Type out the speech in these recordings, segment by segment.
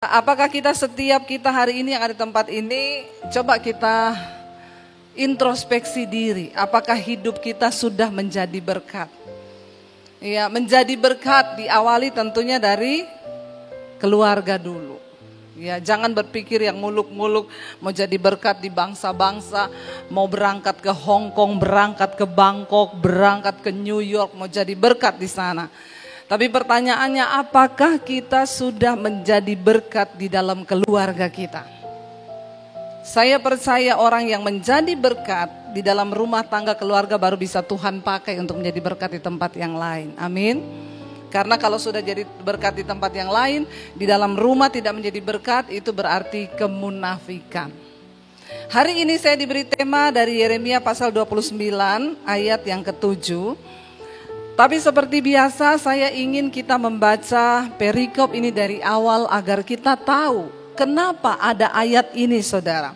Apakah setiap kita hari ini yang ada di tempat ini, coba kita introspeksi diri. Apakah hidup kita sudah menjadi berkat? Ya, menjadi berkat diawali tentunya dari keluarga dulu. Ya, jangan berpikir yang muluk-muluk mau jadi berkat di bangsa-bangsa, mau berangkat ke Hong Kong, berangkat ke Bangkok, berangkat ke New York, mau jadi berkat di sana. Tapi pertanyaannya, apakah kita sudah menjadi berkat di dalam keluarga kita? Saya percaya orang yang menjadi berkat di dalam rumah tangga keluarga baru bisa Tuhan pakai untuk menjadi berkat di tempat yang lain. Amin. Karena kalau sudah jadi berkat di tempat yang lain, di dalam rumah tidak menjadi berkat, itu berarti kemunafikan. Hari ini saya diberi tema dari Yeremia pasal 29 ayat yang ke-7. Tapi seperti biasa saya ingin kita membaca perikop ini dari awal agar kita tahu kenapa ada ayat ini, saudara.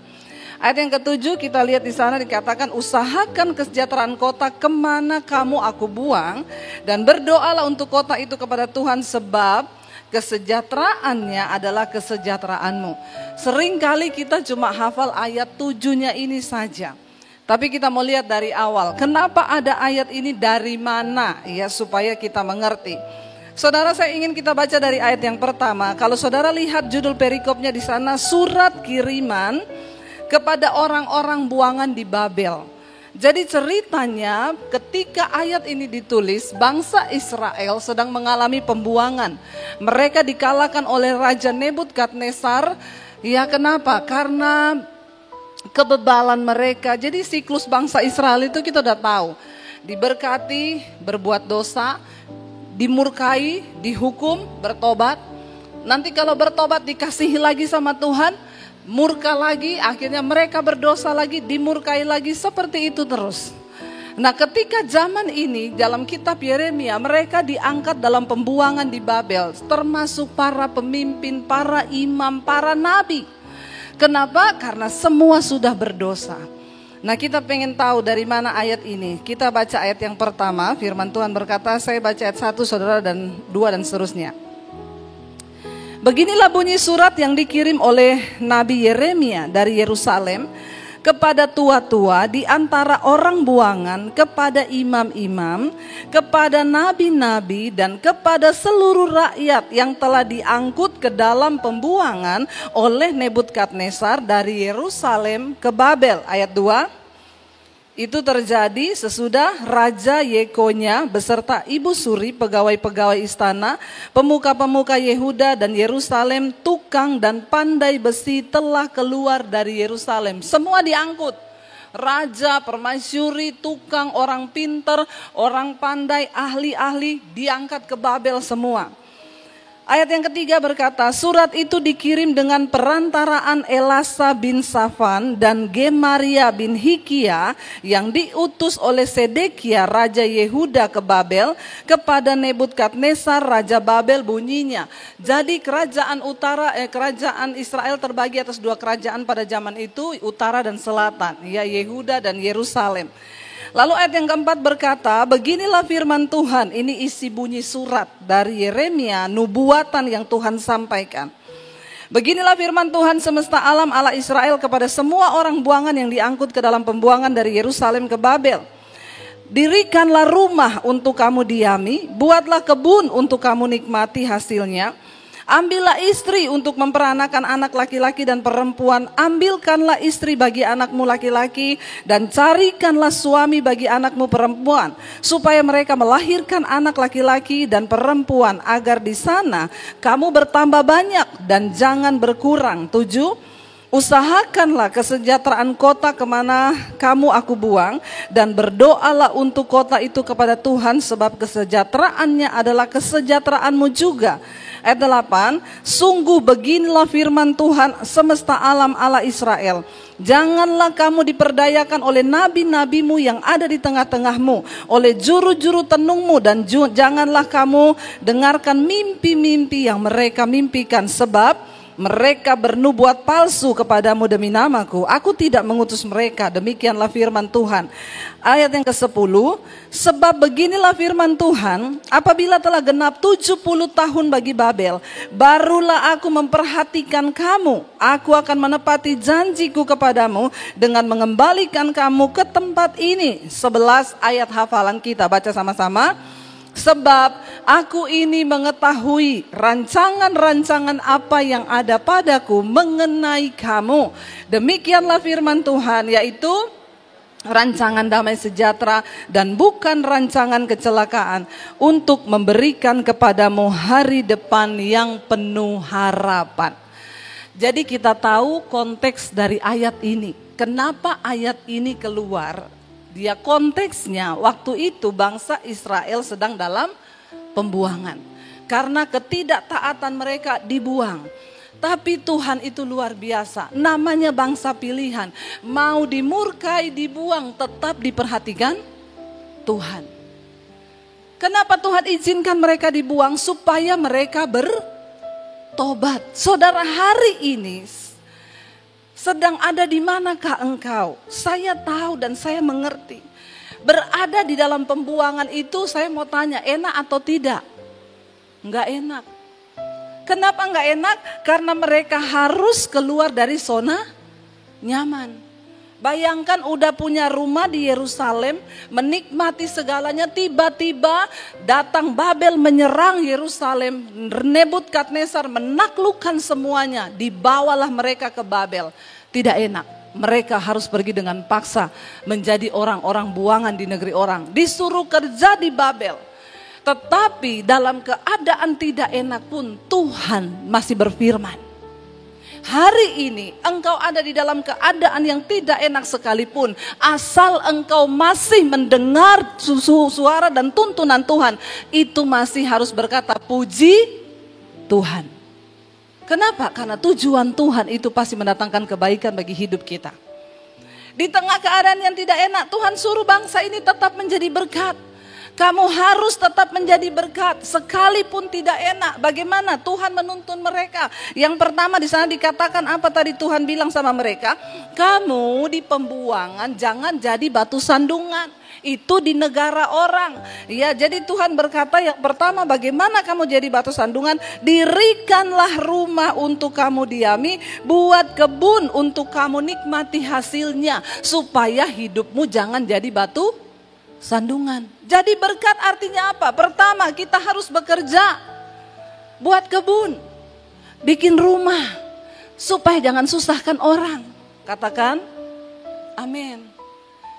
Ayat yang ke-7 kita lihat di sana dikatakan, usahakan kesejahteraan kota kemana kamu aku buang, dan berdoalah untuk kota itu kepada Tuhan sebab kesejahteraannya adalah kesejahteraanmu. Seringkali kita cuma hafal ayat 7-nya ini saja. Tapi kita mau lihat dari awal, kenapa ada ayat ini, dari mana ya, supaya kita mengerti. Saudara, saya ingin kita baca dari ayat yang pertama. Kalau saudara lihat judul perikopnya di sana, surat kiriman kepada orang-orang buangan di Babel. Jadi ceritanya ketika ayat ini ditulis, bangsa Israel sedang mengalami pembuangan. Mereka dikalahkan oleh Raja Nebukadnezar. Ya, kenapa? Karena kebebalan mereka. Jadi siklus bangsa Israel itu kita udah tahu. Diberkati, berbuat dosa, dimurkai, dihukum, bertobat. Nanti kalau bertobat dikasihi lagi sama Tuhan, murka lagi, akhirnya mereka berdosa lagi, dimurkai lagi, seperti itu terus. Nah, ketika zaman ini dalam kitab Yeremia, mereka diangkat dalam pembuangan di Babel, termasuk para pemimpin, para imam, para nabi. Kenapa? Karena semua sudah berdosa. Nah, kita pengen tahu dari mana ayat ini. Kita baca ayat yang pertama, firman Tuhan berkata, saya baca ayat 1 saudara, dan 2 dan seterusnya. Beginilah bunyi surat yang dikirim oleh Nabi Yeremia dari Yerusalem kepada tua-tua di antara orang buangan, kepada imam-imam, kepada nabi-nabi, dan kepada seluruh rakyat yang telah diangkut ke dalam pembuangan oleh Nebukadnezar dari Yerusalem ke Babel. Ayat 2. Itu terjadi sesudah Raja Yekonya beserta ibu suri, pegawai-pegawai istana, pemuka-pemuka Yehuda dan Yerusalem, tukang dan pandai besi telah keluar dari Yerusalem. Semua diangkut. Raja, permaisuri, tukang, orang pinter, orang pandai, ahli-ahli diangkat ke Babel semua. Ayat yang ketiga berkata, surat itu dikirim dengan perantaraan Elasa bin Safan dan Gemaria bin Hikia yang diutus oleh Sedekia Raja Yehuda ke Babel kepada Nebukadnezar Raja Babel. Bunyinya, jadi kerajaan Israel terbagi atas 2 kerajaan pada zaman itu, utara dan selatan, ya, Yehuda dan Yerusalem. Lalu ayat yang keempat berkata, beginilah firman Tuhan, ini isi bunyi surat dari Yeremia, nubuatan yang Tuhan sampaikan. Beginilah firman Tuhan semesta alam Allah Israel kepada semua orang buangan yang diangkut ke dalam pembuangan dari Yerusalem ke Babel. Dirikanlah rumah untuk kamu diami, buatlah kebun untuk kamu nikmati hasilnya. Ambillah istri untuk memperanakan anak laki-laki dan perempuan. Ambilkanlah istri bagi anakmu laki-laki dan carikanlah suami bagi anakmu perempuan, supaya mereka melahirkan anak laki-laki dan perempuan, agar di sana kamu bertambah banyak dan jangan berkurang. 7. Usahakanlah kesejahteraan kota kemana kamu aku buang, dan berdoalah untuk kota itu kepada Tuhan sebab kesejahteraannya adalah kesejahteraanmu juga. Ayat 8, sungguh beginilah firman Tuhan semesta alam Allah Israel. Janganlah kamu diperdayakan oleh nabi-nabimu yang ada di tengah-tengahmu, oleh juru-juru tenungmu, dan janganlah kamu dengarkan mimpi-mimpi yang mereka mimpikan. Sebab mereka bernubuat palsu kepadamu demi namaku, aku tidak mengutus mereka. Demikianlah firman Tuhan. Ayat yang ke-10, sebab beginilah firman Tuhan, apabila telah genap 70 tahun bagi Babel, barulah aku memperhatikan kamu. Aku akan menepati janjiku kepadamu dengan mengembalikan kamu ke tempat ini. 11 ayat hafalan kita, baca sama-sama. Sebab aku ini mengetahui rancangan-rancangan apa yang ada padaku mengenai kamu. Demikianlah firman Tuhan, yaitu rancangan damai sejahtera dan bukan rancangan kecelakaan, untuk memberikan kepadamu hari depan yang penuh harapan. Jadi kita tahu konteks dari ayat ini. Kenapa ayat ini keluar? Dia konteksnya waktu itu bangsa Israel sedang dalam pembuangan. Karena ketidaktaatan mereka dibuang. Tapi Tuhan itu luar biasa. Namanya bangsa pilihan. Mau dimurkai, dibuang, tetap diperhatikan Tuhan. Kenapa Tuhan izinkan mereka dibuang? Supaya mereka bertobat. Saudara, hari ini sedang ada di manakah engkau? Saya tahu dan saya mengerti. Berada di dalam pembuangan itu, saya mau tanya, enak atau tidak? Enggak enak. Kenapa enggak enak? Karena mereka harus keluar dari zona nyaman. Bayangkan udah punya rumah di Yerusalem, menikmati segalanya, tiba-tiba datang Babel menyerang Yerusalem, Nebukadnezar menaklukkan semuanya, dibawalah mereka ke Babel. Tidak enak, mereka harus pergi dengan paksa menjadi orang-orang buangan di negeri orang, disuruh kerja di Babel. Tetapi dalam keadaan tidak enak pun Tuhan masih berfirman. Hari ini engkau ada di dalam keadaan yang tidak enak sekalipun, asal engkau masih mendengar suara dan tuntunan Tuhan, itu masih harus berkata puji Tuhan. Kenapa? Karena tujuan Tuhan itu pasti mendatangkan kebaikan bagi hidup kita. Di tengah keadaan yang tidak enak, Tuhan suruh bangsa ini tetap menjadi berkat. Kamu harus tetap menjadi berkat sekalipun tidak enak. Bagaimana Tuhan menuntun mereka? Yang pertama di sana dikatakan apa tadi Tuhan bilang sama mereka? Kamu di pembuangan jangan jadi batu sandungan. Itu di negara orang. Ya, jadi Tuhan berkata yang pertama, bagaimana kamu jadi batu sandungan? Dirikanlah rumah untuk kamu diami, buat kebun untuk kamu nikmati hasilnya, supaya hidupmu jangan jadi batu sandungan. Jadi berkat artinya apa? Pertama, kita harus bekerja, buat kebun, bikin rumah, supaya jangan susahkan orang. Katakan amin.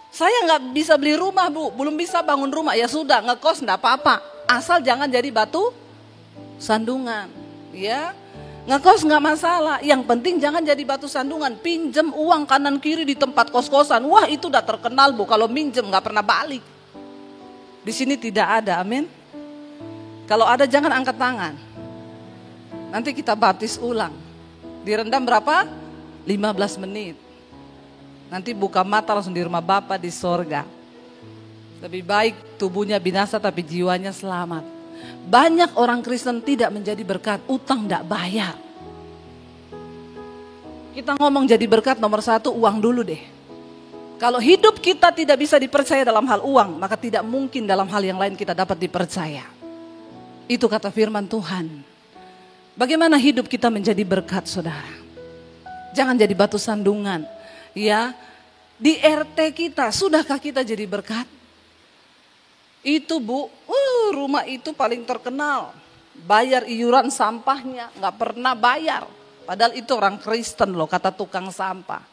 Saya nggak bisa beli rumah, Bu, belum bisa bangun rumah, ya sudah, ngekos enggak apa-apa, asal jangan jadi batu sandungan. Ya, ngekos nggak masalah, yang penting jangan jadi batu sandungan. Pinjem uang kanan kiri di tempat kos-kosan, wah itu udah terkenal, Bu, kalau minjem nggak pernah balik. Di sini tidak ada, amin. Kalau ada jangan angkat tangan. Nanti kita baptis ulang. Direndam berapa? 15 menit. Nanti buka mata langsung di rumah Bapa di sorga. Lebih baik tubuhnya binasa tapi jiwanya selamat. Banyak orang Kristen tidak menjadi berkat, utang tidak bayar. Kita ngomong jadi berkat nomor satu, uang dulu deh. Kalau hidup kita tidak bisa dipercaya dalam hal uang, maka tidak mungkin dalam hal yang lain kita dapat dipercaya. Itu kata firman Tuhan. Bagaimana hidup kita menjadi berkat, saudara? Jangan jadi batu sandungan. Ya, di RT kita, sudahkah kita jadi berkat? Itu, Bu, rumah itu paling terkenal. Bayar iuran sampahnya, gak pernah bayar. Padahal itu orang Kristen loh, kata tukang sampah.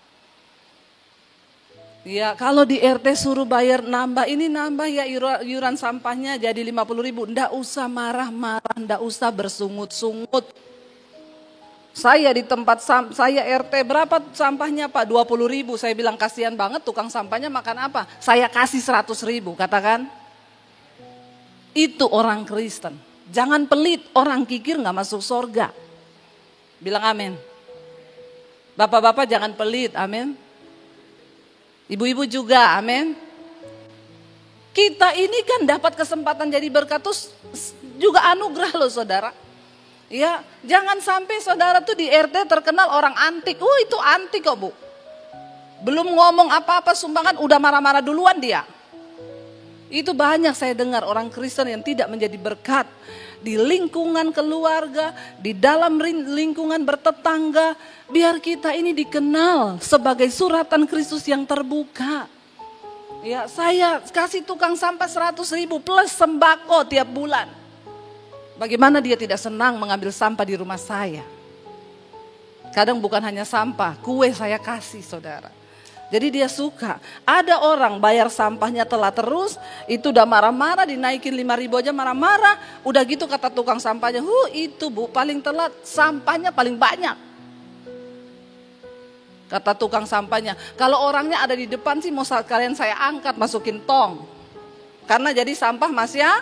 Ya, kalau di RT suruh bayar nambah ini nambah ya iuran sampahnya jadi 50.000. Nggak usah marah-marah, nggak usah bersungut-sungut. Saya di tempat saya RT berapa sampahnya Pak? 20.000. Saya bilang kasihan banget tukang sampahnya makan apa? Saya kasih 100.000, katakan. Itu orang Kristen. Jangan pelit, orang kikir nggak masuk surga. Bilang amin. Bapak-bapak jangan pelit, amin. Ibu-ibu juga, amin. Kita ini kan dapat kesempatan jadi berkat, terus juga anugerah loh saudara. Ya, jangan sampai saudara tuh di RT terkenal orang antik. Itu antik kok Bu. Belum ngomong apa-apa sumbangan udah marah-marah duluan dia. Itu banyak saya dengar orang Kristen yang tidak menjadi berkat di lingkungan keluarga, di dalam lingkungan bertetangga. Biar kita ini dikenal sebagai suratan Kristus yang terbuka. Ya, saya kasih tukang sampah 100.000 plus sembako tiap bulan. Bagaimana dia tidak senang mengambil sampah di rumah saya? Kadang bukan hanya sampah, kue saya kasih saudara. Jadi dia suka. Ada orang bayar sampahnya telat terus, itu udah marah-marah, dinaikin 5.000 aja marah-marah. Udah gitu kata tukang sampahnya, itu Bu paling telat, sampahnya paling banyak. Kata tukang sampahnya, kalau orangnya ada di depan sih mau kalian saya angkat masukin tong. Karena jadi sampah Mas ya.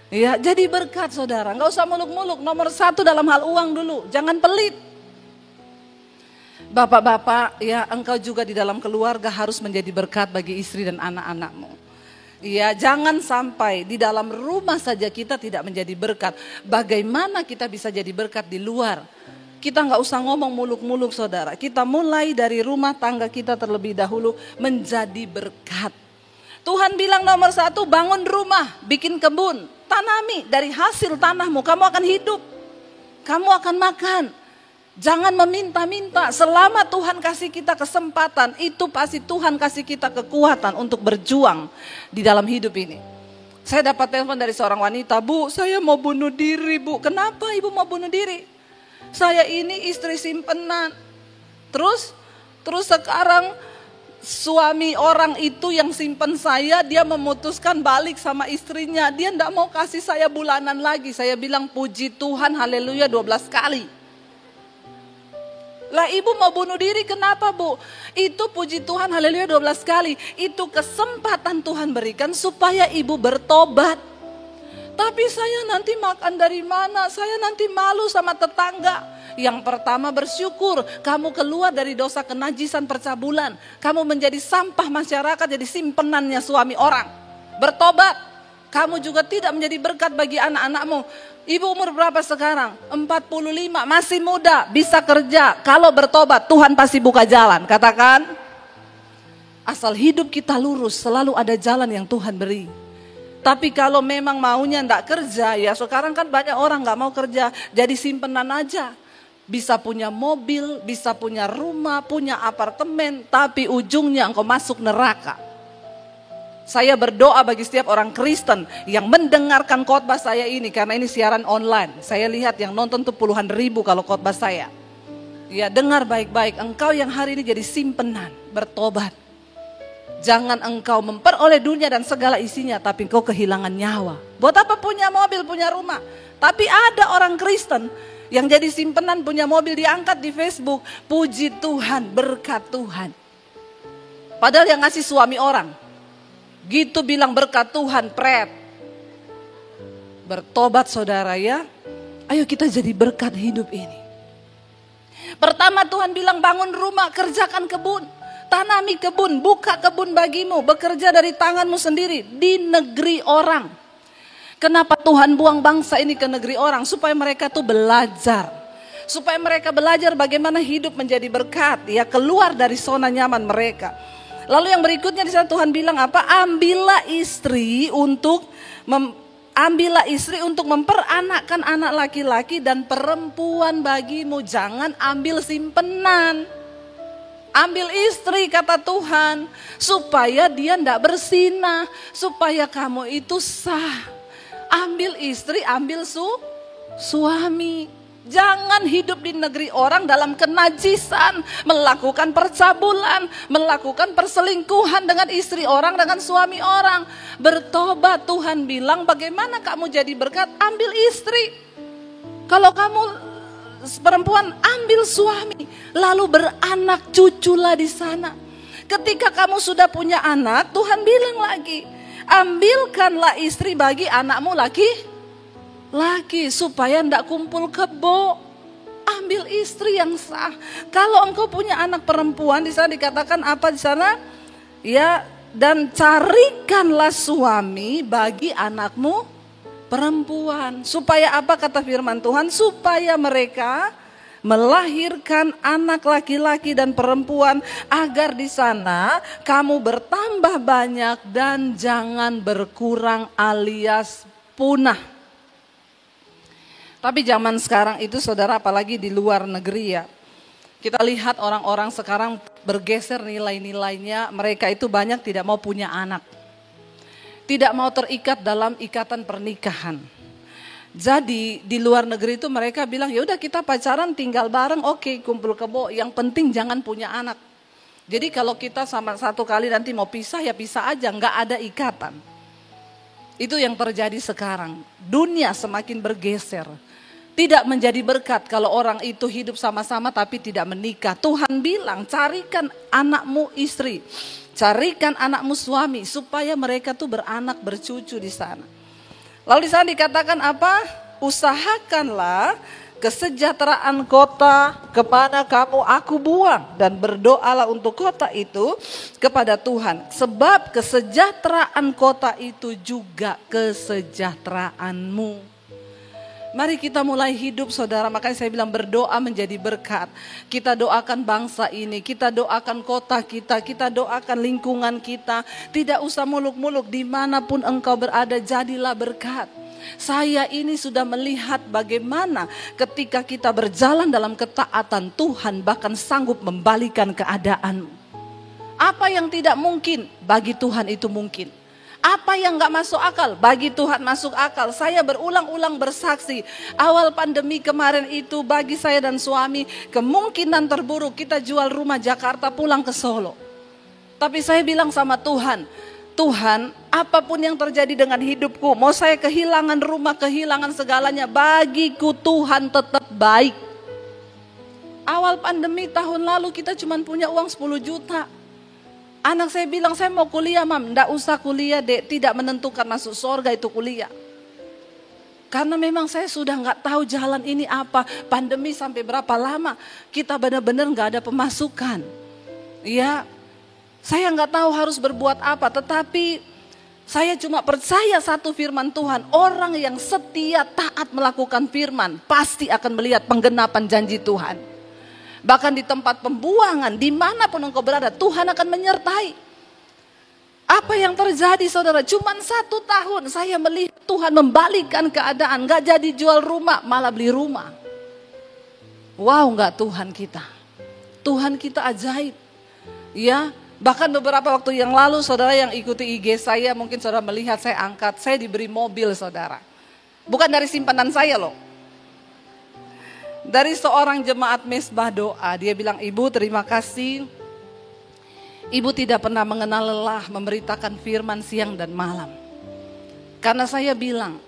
Ya, jadi berkat saudara, nggak usah muluk-muluk. Nomor 1 dalam hal uang dulu, jangan pelit. Bapak-bapak, ya engkau juga di dalam keluarga harus menjadi berkat bagi istri dan anak-anakmu. Ya, jangan sampai di dalam rumah saja kita tidak menjadi berkat. Bagaimana kita bisa jadi berkat di luar? Kita nggak usah ngomong muluk-muluk saudara. Kita mulai dari rumah tangga kita terlebih dahulu menjadi berkat. Tuhan bilang nomor 1, bangun rumah, bikin kebun. Tanami dari hasil tanahmu, kamu akan hidup. Kamu akan makan. Jangan meminta-minta, selama Tuhan kasih kita kesempatan, itu pasti Tuhan kasih kita kekuatan untuk berjuang di dalam hidup ini. Saya dapat telepon dari seorang wanita, Bu, saya mau bunuh diri Bu. Kenapa Ibu mau bunuh diri? Saya ini istri simpenan. Terus sekarang suami orang itu yang simpen saya, dia memutuskan balik sama istrinya. Dia enggak mau kasih saya bulanan lagi. Saya bilang puji Tuhan, haleluya 12 kali. Lah ibu mau bunuh diri kenapa Bu? Itu puji Tuhan, haleluya 12 kali. Itu kesempatan Tuhan berikan supaya ibu bertobat. Tapi saya nanti makan dari mana? Saya nanti malu sama tetangga. Yang pertama bersyukur, kamu keluar dari dosa kenajisan percabulan. Kamu menjadi sampah masyarakat, jadi simpenannya suami orang. Bertobat, kamu juga tidak menjadi berkat bagi anak-anakmu. Ibu umur berapa sekarang? 45, masih muda, bisa kerja. Kalau bertobat, Tuhan pasti buka jalan. Katakan, asal hidup kita lurus, selalu ada jalan yang Tuhan beri. Tapi kalau memang maunya enggak kerja, ya sekarang kan banyak orang enggak mau kerja, jadi simpenan aja. Bisa punya mobil, bisa punya rumah, punya apartemen, tapi ujungnya engkau masuk neraka. Saya berdoa bagi setiap orang Kristen yang mendengarkan khotbah saya ini, karena ini siaran online. Saya lihat yang nonton tuh puluhan ribu kalau khotbah saya. Ya, dengar baik-baik, engkau yang hari ini jadi simpenan, bertobat. Jangan engkau memperoleh dunia dan segala isinya, tapi engkau kehilangan nyawa. Buat apa punya mobil, punya rumah? Tapi ada orang Kristen yang jadi simpenan, punya mobil, diangkat di Facebook. Puji Tuhan, berkat Tuhan. Padahal yang ngasih suami orang. Gitu bilang berkat Tuhan, pret. Bertobat saudara ya. Ayo kita jadi berkat hidup ini. Pertama Tuhan bilang bangun rumah, kerjakan kebun. Tanami kebun, buka kebun bagimu. Bekerja dari tanganmu sendiri di negeri orang. Kenapa Tuhan buang bangsa ini ke negeri orang? Supaya mereka tuh belajar. Supaya mereka belajar bagaimana hidup menjadi berkat. Ya, keluar dari zona nyaman mereka. Lalu yang berikutnya di sana Tuhan bilang apa? Ambillah istri untuk memperanakkan anak laki-laki dan perempuan bagimu. Jangan ambil simpenan. Ambil istri kata Tuhan. Supaya dia tidak bersinah. Supaya kamu itu sah. Ambil istri, ambil suami. Jangan hidup di negeri orang dalam kenajisan, melakukan percabulan, melakukan perselingkuhan dengan istri orang, dengan suami orang. Bertobat, Tuhan bilang bagaimana kamu jadi berkat, ambil istri. Kalau kamu perempuan, ambil suami, lalu beranak cuculah di sana. Ketika kamu sudah punya anak, Tuhan bilang lagi, ambilkanlah istri bagi anakmu laki supaya ndak kumpul kebo. Ambil istri yang sah. Kalau engkau punya anak perempuan, di sana dikatakan apa di sana? Ya, dan carikanlah suami bagi anakmu perempuan. Supaya apa kata firman Tuhan? Supaya mereka melahirkan anak laki-laki dan perempuan, agar di sana kamu bertambah banyak dan jangan berkurang alias punah. Tapi zaman sekarang itu saudara, apalagi di luar negeri ya, kita lihat orang-orang sekarang bergeser nilai-nilainya. Mereka itu banyak tidak mau punya anak, tidak mau terikat dalam ikatan pernikahan. Jadi di luar negeri itu mereka bilang, ya udah kita pacaran tinggal bareng, oke, kumpul kebo, yang penting jangan punya anak. Jadi kalau kita sama satu kali nanti mau pisah ya pisah aja, nggak ada ikatan. Itu yang terjadi sekarang. Dunia semakin bergeser. Tidak menjadi berkat kalau orang itu hidup sama-sama tapi tidak menikah. Tuhan bilang carikan anakmu istri, carikan anakmu suami supaya mereka tuh beranak bercucu di sana. Lalu di sana dikatakan apa? Usahakanlah kesejahteraan kota kemana kamu aku buang, dan berdoalah untuk kota itu kepada Tuhan. Sebab kesejahteraan kota itu juga kesejahteraanmu. Mari kita mulai hidup saudara, makanya saya bilang berdoa menjadi berkat. Kita doakan bangsa ini, kita doakan kota kita, kita doakan lingkungan kita. Tidak usah muluk-muluk, dimanapun engkau berada jadilah berkat. Saya ini sudah melihat bagaimana ketika kita berjalan dalam ketaatan, Tuhan bahkan sanggup membalikan keadaan. Apa yang tidak mungkin bagi Tuhan itu mungkin. Apa yang gak masuk akal, bagi Tuhan masuk akal. Saya berulang-ulang bersaksi, awal pandemi kemarin itu bagi saya dan suami, kemungkinan terburuk kita jual rumah Jakarta pulang ke Solo. Tapi saya bilang sama Tuhan, Tuhan, apapun yang terjadi dengan hidupku, mau saya kehilangan rumah, kehilangan segalanya, bagiku Tuhan tetap baik. Awal pandemi tahun lalu kita cuma punya uang 10 juta. Anak saya bilang, saya mau kuliah mam, enggak usah kuliah dek, tidak menentukan masuk surga itu kuliah. Karena memang saya sudah enggak tahu jalan ini apa, pandemi sampai berapa lama, kita benar-benar enggak ada pemasukan. Ya, saya enggak tahu harus berbuat apa, tetapi saya cuma percaya satu firman Tuhan, orang yang setia taat melakukan firman, pasti akan melihat penggenapan janji Tuhan. Bahkan di tempat pembuangan, dimanapun engkau berada, Tuhan akan menyertai. Apa yang terjadi saudara? Cuman 1 tahun saya melihat Tuhan membalikkan keadaan. Gak jadi jual rumah, malah beli rumah. Wow, gak Tuhan kita. Tuhan kita ajaib. Ya, bahkan beberapa waktu yang lalu saudara yang ikuti IG saya, mungkin saudara melihat saya angkat, saya diberi mobil saudara. Bukan dari simpanan saya loh. Dari seorang jemaat mesbah doa, dia bilang, Ibu terima kasih. Ibu tidak pernah mengenal lelah memberitakan firman siang dan malam. Karena saya bilang,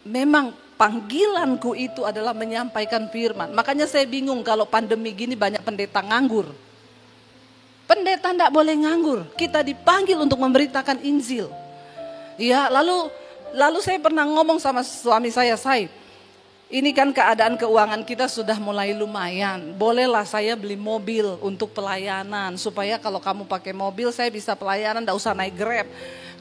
memang panggilanku itu adalah menyampaikan firman. Makanya saya bingung kalau pandemi gini banyak pendeta nganggur. Pendeta tidak boleh nganggur, kita dipanggil untuk memberitakan Injil. Ya, lalu saya pernah ngomong sama suami saya, ini kan keadaan keuangan kita sudah mulai lumayan. Bolehlah saya beli mobil untuk pelayanan. Supaya kalau kamu pakai mobil saya bisa pelayanan, tidak usah naik Grab.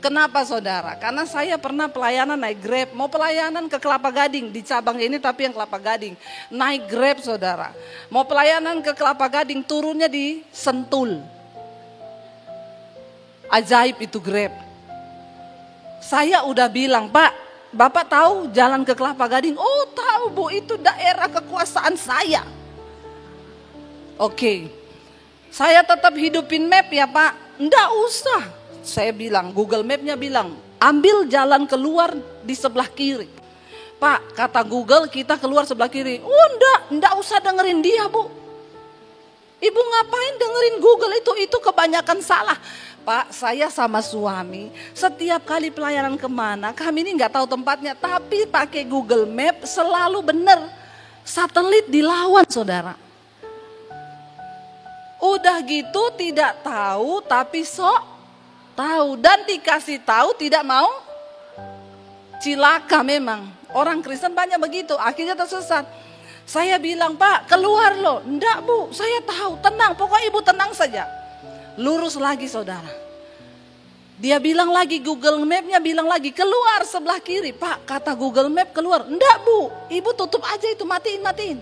Kenapa saudara? Karena saya pernah pelayanan naik Grab. Mau pelayanan ke Kelapa Gading. Di cabang ini tapi yang Kelapa Gading. Naik Grab saudara. Mau pelayanan ke Kelapa Gading, turunnya di Sentul. Ajaib itu Grab. Saya udah bilang, Pak, Bapak tahu jalan ke Kelapa Gading? Oh tahu Bu, itu daerah kekuasaan saya. Oke, saya tetap hidupin map ya Pak. Enggak usah. Saya bilang, Google Map-nya bilang, ambil jalan keluar di sebelah kiri. Pak, kata Google kita keluar sebelah kiri. Oh enggak usah dengerin dia Bu. Ibu ngapain dengerin Google itu kebanyakan salah. Pak, saya sama suami setiap kali pelayanan kemana, kami ini nggak tahu tempatnya, tapi pakai Google Map selalu benar. Satelit dilawan saudara. Udah gitu tidak tahu tapi sok tahu, dan dikasih tahu tidak mau. Cilaka memang, orang Kristen banyak begitu, akhirnya tersesat. Saya bilang, Pak keluar loh. Enggak Bu, saya tahu, tenang, pokoknya Ibu tenang saja. Lurus lagi saudara. Dia bilang lagi, Google Map-nya bilang lagi, keluar sebelah kiri. Pak, kata Google Map keluar. Enggak Bu, ibu tutup aja itu, matiin.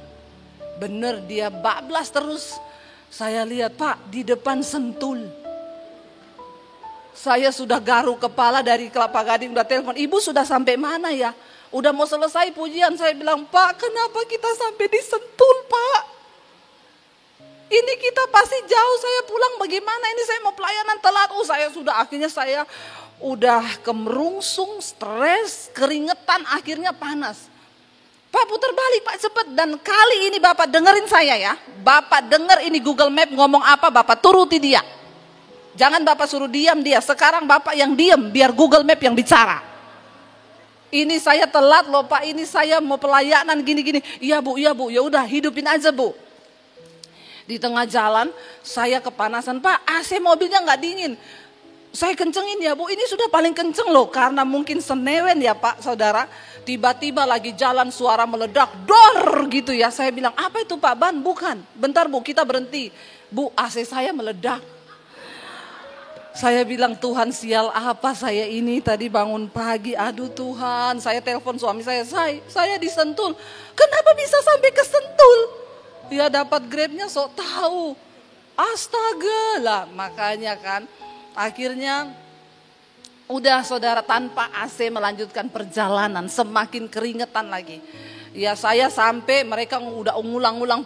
Bener, dia bablas terus. Saya lihat Pak, di depan Sentul. Saya sudah garuk kepala dari Kelapa Gading, udah telepon. Ibu sudah sampai mana ya? Udah mau selesai pujian. Saya bilang, Pak, kenapa kita sampai di Sentul Pak? Ini kita pasti jauh, saya pulang bagaimana? Ini saya mau pelayanan telat. Akhirnya saya udah kemerungsung, stres, keringetan, akhirnya panas. Pak putar balik Pak cepet. Dan kali ini Bapak dengerin saya ya. Bapak denger ini Google Map ngomong apa, Bapak turuti dia. Jangan Bapak suruh diam dia. Sekarang Bapak yang diam, biar Google Map yang bicara. Ini saya telat loh Pak, ini saya mau pelayanan gini-gini. Iya Bu, ya udah hidupin aja Bu. Di tengah jalan saya kepanasan, Pak AC mobilnya nggak dingin. Saya kencengin ya Bu, ini sudah paling kenceng loh. Karena mungkin senewen ya Pak Saudara. Tiba-tiba lagi jalan suara meledak, dor gitu ya. Saya bilang apa itu Pak, ban? Bukan, bentar Bu kita berhenti. Bu AC saya meledak. Saya bilang Tuhan sial apa saya ini tadi bangun pagi. Aduh Tuhan, saya telepon suami saya di Sentul. Kenapa bisa sampai ke Sentul? Dia dapat Grab-nya sok tahu. Astaga lah, makanya kan akhirnya udah saudara tanpa AC melanjutkan perjalanan, semakin keringetan lagi. Ya saya sampai, mereka udah ngulang-ngulang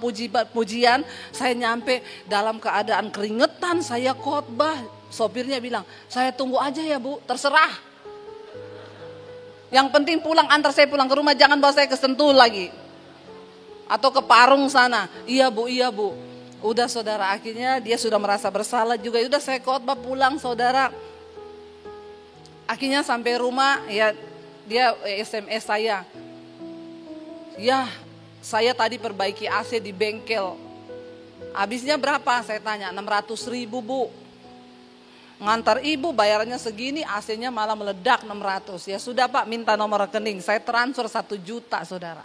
pujian, saya nyampe dalam keadaan keringetan, saya khotbah. Sopirnya bilang, saya tunggu aja ya Bu, terserah. Yang penting pulang, antar saya pulang ke rumah, jangan bawa saya ke Sentul lagi. Atau ke Parung sana. Iya Bu. Udah saudara, akhirnya dia sudah merasa bersalah juga. Udah saya khotbah pulang saudara. Akhirnya sampai rumah ya dia SMS saya. Ya saya tadi perbaiki AC di bengkel. Habisnya berapa? Saya tanya, 600.000 Bu. Ngantar ibu bayarannya segini, AC-nya malah meledak 600. Ya sudah Pak, minta nomor rekening. Saya transfer 1 juta saudara.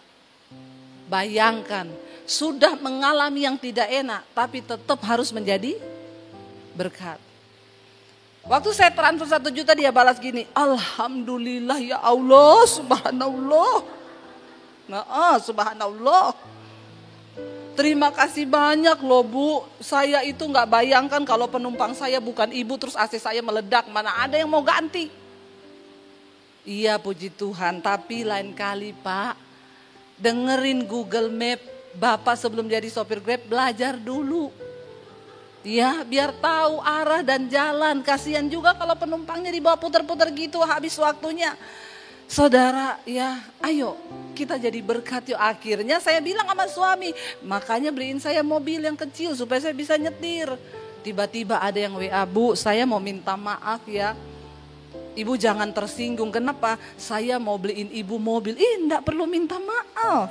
Bayangkan, sudah mengalami yang tidak enak, tapi tetap harus menjadi berkat. Waktu saya transfer 1 juta, dia balas gini, Alhamdulillah ya Allah, subhanallah. Subhanallah. Terima kasih banyak loh Bu, saya itu gak bayangkan kalau penumpang saya bukan ibu, terus AC saya meledak, mana ada yang mau ganti. Iya puji Tuhan, tapi lain kali Pak, dengerin Google Map. Bapak sebelum jadi sopir Grab belajar dulu. Ya biar tahu arah dan jalan. Kasihan juga kalau penumpangnya dibawa putar-putar gitu habis waktunya. Saudara ya ayo kita jadi berkat yuk. Akhirnya saya bilang sama suami, makanya beliin saya mobil yang kecil supaya saya bisa nyetir. Tiba-tiba ada yang WA, Bu saya mau minta maaf ya. Ibu jangan tersinggung, kenapa? Saya mau beliin ibu mobil. Enggak perlu minta maaf.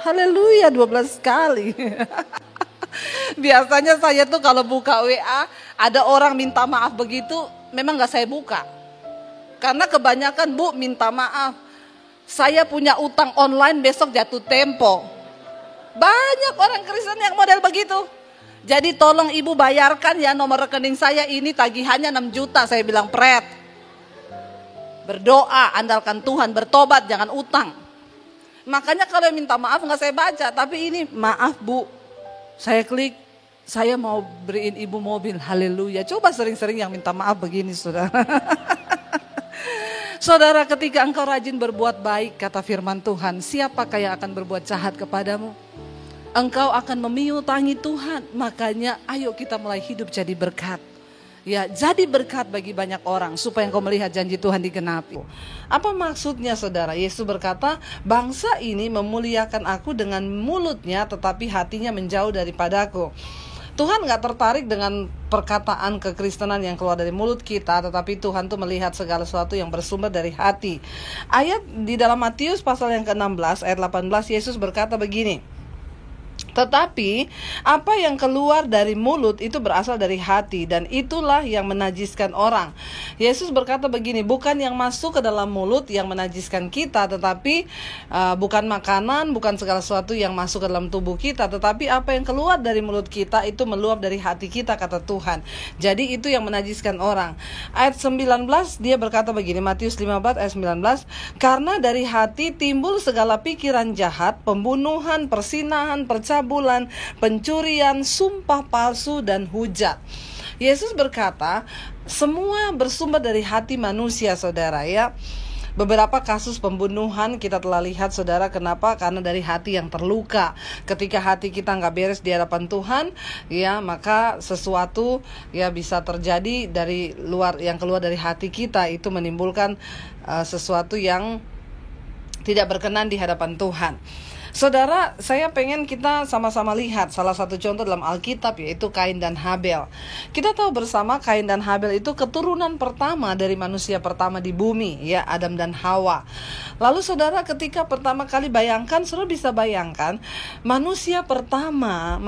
Haleluya 12 kali. Biasanya saya tuh kalau buka WA, ada orang minta maaf begitu, memang gak saya buka. Karena kebanyakan Bu minta maaf. Saya punya utang online besok jatuh tempo. Banyak orang Kristen yang model begitu. Jadi tolong ibu bayarkan ya nomor rekening saya ini tagihannya 6 juta. Saya bilang pret. Berdoa, andalkan Tuhan, bertobat, jangan utang. Makanya kalau yang minta maaf gak saya baca. Tapi ini maaf Bu, saya klik, saya mau beriin ibu mobil. Haleluya. Coba sering-sering yang minta maaf begini saudara. Saudara, ketika engkau rajin berbuat baik, kata firman Tuhan, siapakah yang akan berbuat jahat kepadamu? Engkau akan memiutangi Tuhan. Makanya ayo kita mulai hidup jadi berkat. Ya, jadi berkat bagi banyak orang supaya engkau melihat janji Tuhan digenapi. Apa maksudnya saudara? Yesus berkata, bangsa ini memuliakan aku dengan mulutnya tetapi hatinya menjauh daripadaku. Tuhan gak tertarik dengan perkataan kekristenan yang keluar dari mulut kita, tetapi Tuhan tuh melihat segala sesuatu yang bersumber dari hati. Ayat di dalam Matius pasal yang ke-16 ayat 18, Yesus berkata begini, Tetapi apa yang keluar dari mulut itu berasal dari hati, dan itulah yang menajiskan orang. Yesus berkata begini, bukan yang masuk ke dalam mulut yang menajiskan kita, tetapi bukan makanan, bukan segala sesuatu yang masuk ke dalam tubuh kita, tetapi apa yang keluar dari mulut kita itu meluap dari hati kita, kata Tuhan. Jadi itu yang menajiskan orang. Ayat 19 dia berkata begini, Matius 15 ayat 19, karena dari hati timbul segala pikiran jahat, pembunuhan, persinahan, percabulan, pencurian, sumpah palsu, dan hujat. Yesus berkata, semua bersumber dari hati manusia, saudara, ya. Beberapa kasus pembunuhan kita telah lihat, saudara. Kenapa? Karena dari hati yang terluka. Ketika hati kita nggak beres di hadapan Tuhan, ya, maka sesuatu ya bisa terjadi dari luar, yang keluar dari hati kita itu menimbulkan sesuatu yang tidak berkenan di hadapan Tuhan. Saudara, saya pengen kita sama-sama lihat salah satu contoh dalam Alkitab, yaitu Kain dan Habel. Kita tahu bersama Kain dan Habel itu keturunan pertama dari manusia pertama di bumi, ya, Adam dan Hawa. Lalu saudara, ketika pertama kali bayangkan, saudara bisa bayangkan manusia pertama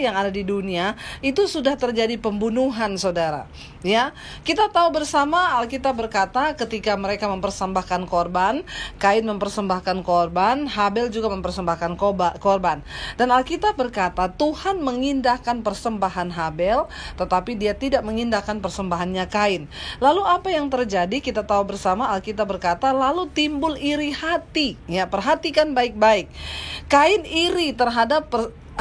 yang ada di dunia itu sudah terjadi pembunuhan, saudara. Ya, kita tahu bersama Alkitab berkata ketika mereka mempersembahkan korban, Kain mempersembahkan korban, Habel juga mempersembahkan korban. Dan Alkitab berkata Tuhan mengindahkan persembahan Habel, tetapi dia tidak mengindahkan persembahannya Kain. Lalu apa yang terjadi? Kita tahu bersama Alkitab berkata lalu timbul iri hati. Ya, perhatikan baik-baik. Kain iri terhadap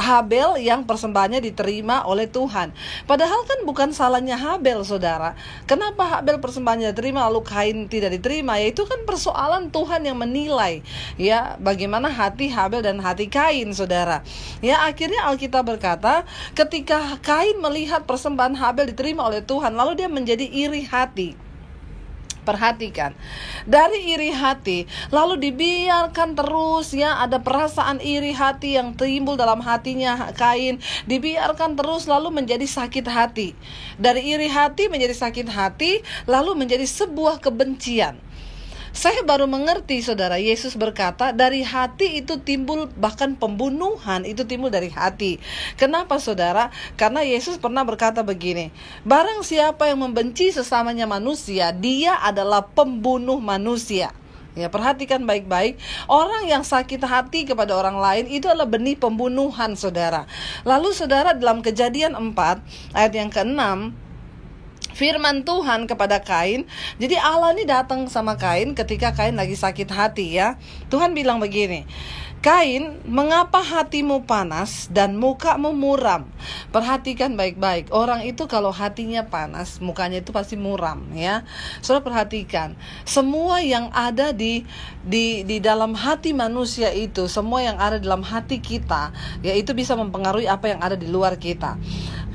Habel yang persembahannya diterima oleh Tuhan. Padahal kan bukan salahnya Habel, saudara. Kenapa Habel persembahannya diterima lalu Kain tidak diterima? Ya, itu kan persoalan Tuhan yang menilai, ya, bagaimana hati Habel dan hati Kain, saudara. Ya, akhirnya Alkitab berkata ketika Kain melihat persembahan Habel diterima oleh Tuhan, lalu dia menjadi iri hati. Perhatikan, dari iri hati lalu dibiarkan terus, ya, ada perasaan iri hati yang timbul dalam hatinya Kain, dibiarkan terus lalu menjadi sakit hati. Dari iri hati menjadi sakit hati, lalu menjadi sebuah kebencian. Saya baru mengerti, saudara, Yesus berkata dari hati itu timbul, bahkan pembunuhan itu timbul dari hati. Kenapa, saudara? Karena Yesus pernah berkata begini, barang siapa yang membenci sesamanya manusia, dia adalah pembunuh manusia. Ya, perhatikan baik-baik, orang yang sakit hati kepada orang lain itu adalah benih pembunuhan, saudara. Lalu saudara, dalam Kejadian 4 ayat yang ke-6, firman Tuhan kepada Kain. Jadi Allah ini datang sama Kain ketika Kain lagi sakit hati, ya. Tuhan bilang begini, Kain, mengapa hatimu panas dan mukamu muram? Perhatikan baik-baik, orang itu kalau hatinya panas, mukanya itu pasti muram, ya. Saudara perhatikan, semua yang ada di dalam hati manusia itu, semua yang ada dalam hati kita, ya, itu bisa mempengaruhi apa yang ada di luar kita.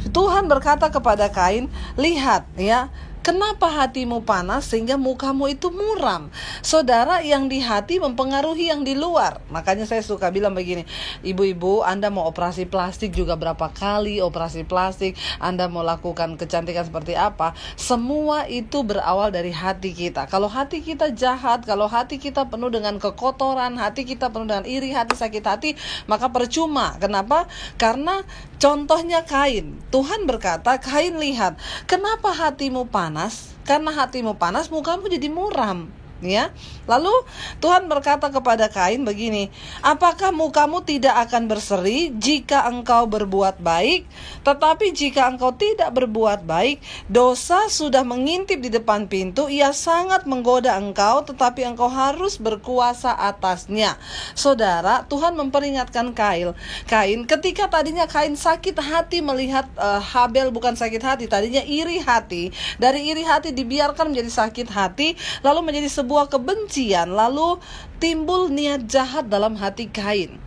Tuhan berkata kepada Kain, lihat, ya, kenapa hatimu panas sehingga mukamu itu muram? Saudara, yang di hati mempengaruhi yang di luar. Makanya saya suka bilang begini, ibu-ibu, Anda mau operasi plastik juga berapa kali operasi plastik, Anda mau lakukan kecantikan seperti apa, semua itu berawal dari hati kita. Kalau hati kita jahat, kalau hati kita penuh dengan kekotoran, hati kita penuh dengan iri hati, sakit hati, maka percuma. Kenapa? Karena contohnya Kain. Tuhan berkata, Kain, lihat, kenapa hatimu panas? Karena hatimu panas, mukamu jadi muram. Ya, lalu Tuhan berkata kepada Kain begini, apakah mukamu tidak akan berseri jika engkau berbuat baik? Tetapi jika engkau tidak berbuat baik, dosa sudah mengintip di depan pintu, ia sangat menggoda engkau, tetapi engkau harus berkuasa atasnya. Saudara, Tuhan memperingatkan Kain, ketika tadinya Kain sakit hati melihat Habel bukan sakit hati, tadinya iri hati. Dari iri hati dibiarkan menjadi sakit hati, lalu menjadi sebuah kebencian, lalu timbul niat jahat dalam hati Kain.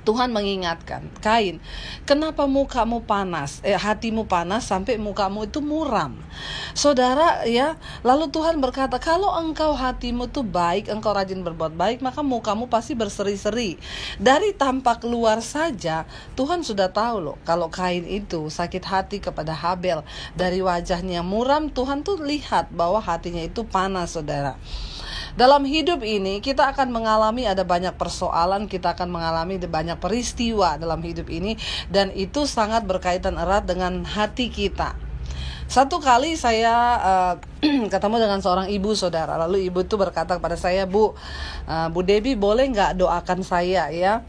Tuhan mengingatkan, Kain, kenapa mukamu panas, hatimu panas sampai mukamu itu muram? Saudara, ya, lalu Tuhan berkata, kalau engkau hatimu itu baik, engkau rajin berbuat baik, maka mukamu pasti berseri-seri. Dari tampak luar saja, Tuhan sudah tahu loh, kalau Kain itu sakit hati kepada Habel, dari wajahnya muram, Tuhan tuh lihat bahwa hatinya itu panas, saudara. Dalam hidup ini kita akan mengalami ada banyak persoalan, kita akan mengalami banyak peristiwa dalam hidup ini, dan itu sangat berkaitan erat dengan hati kita. Satu kali saya ketemu dengan seorang ibu, saudara. Lalu ibu itu berkata kepada saya, Bu Debbie, boleh nggak doakan saya ya?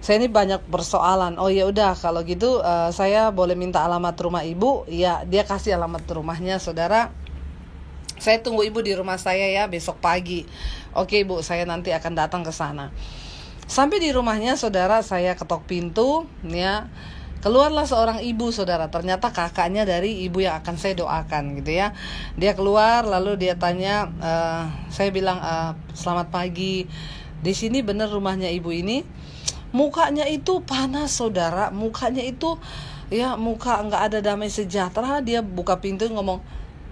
Saya ini banyak persoalan. Oh ya udah, kalau gitu saya boleh minta alamat rumah ibu? Ya, dia kasih alamat rumahnya, saudara. Saya tunggu ibu di rumah saya ya besok pagi. Oke Bu, saya nanti akan datang ke sana. Sampai di rumahnya, saudara, saya ketok pintu ya. Keluarlah seorang ibu, saudara. Ternyata kakaknya dari ibu yang akan saya doakan gitu ya. Dia keluar lalu dia tanya, saya bilang, selamat pagi. Di sini benar rumahnya ibu ini? Mukanya itu panas, saudara. Mukanya itu ya muka nggak ada damai sejahtera. Dia buka pintu ngomong,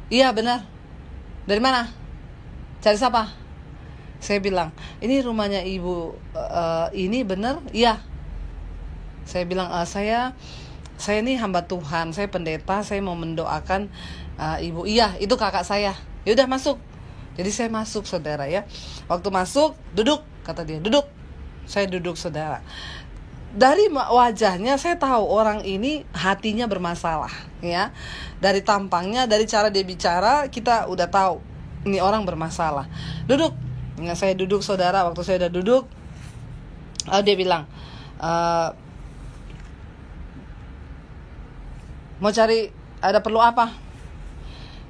iya benar. Dari mana? Cari siapa? Saya bilang, ini rumahnya ibu ini benar? Iya. Saya bilang, saya ini hamba Tuhan, saya pendeta, saya mau mendoakan ibu. Iya, itu kakak saya. Ya udah masuk. Jadi saya masuk, saudara ya. Waktu masuk, duduk, kata dia, duduk. Saya duduk, saudara. Dari wajahnya saya tahu orang ini hatinya bermasalah ya. Dari tampangnya, dari cara dia bicara, kita udah tahu ini orang bermasalah. Duduk. Ya, saya duduk, saudara. Waktu saya udah duduk, dia bilang, mau cari, ada perlu apa?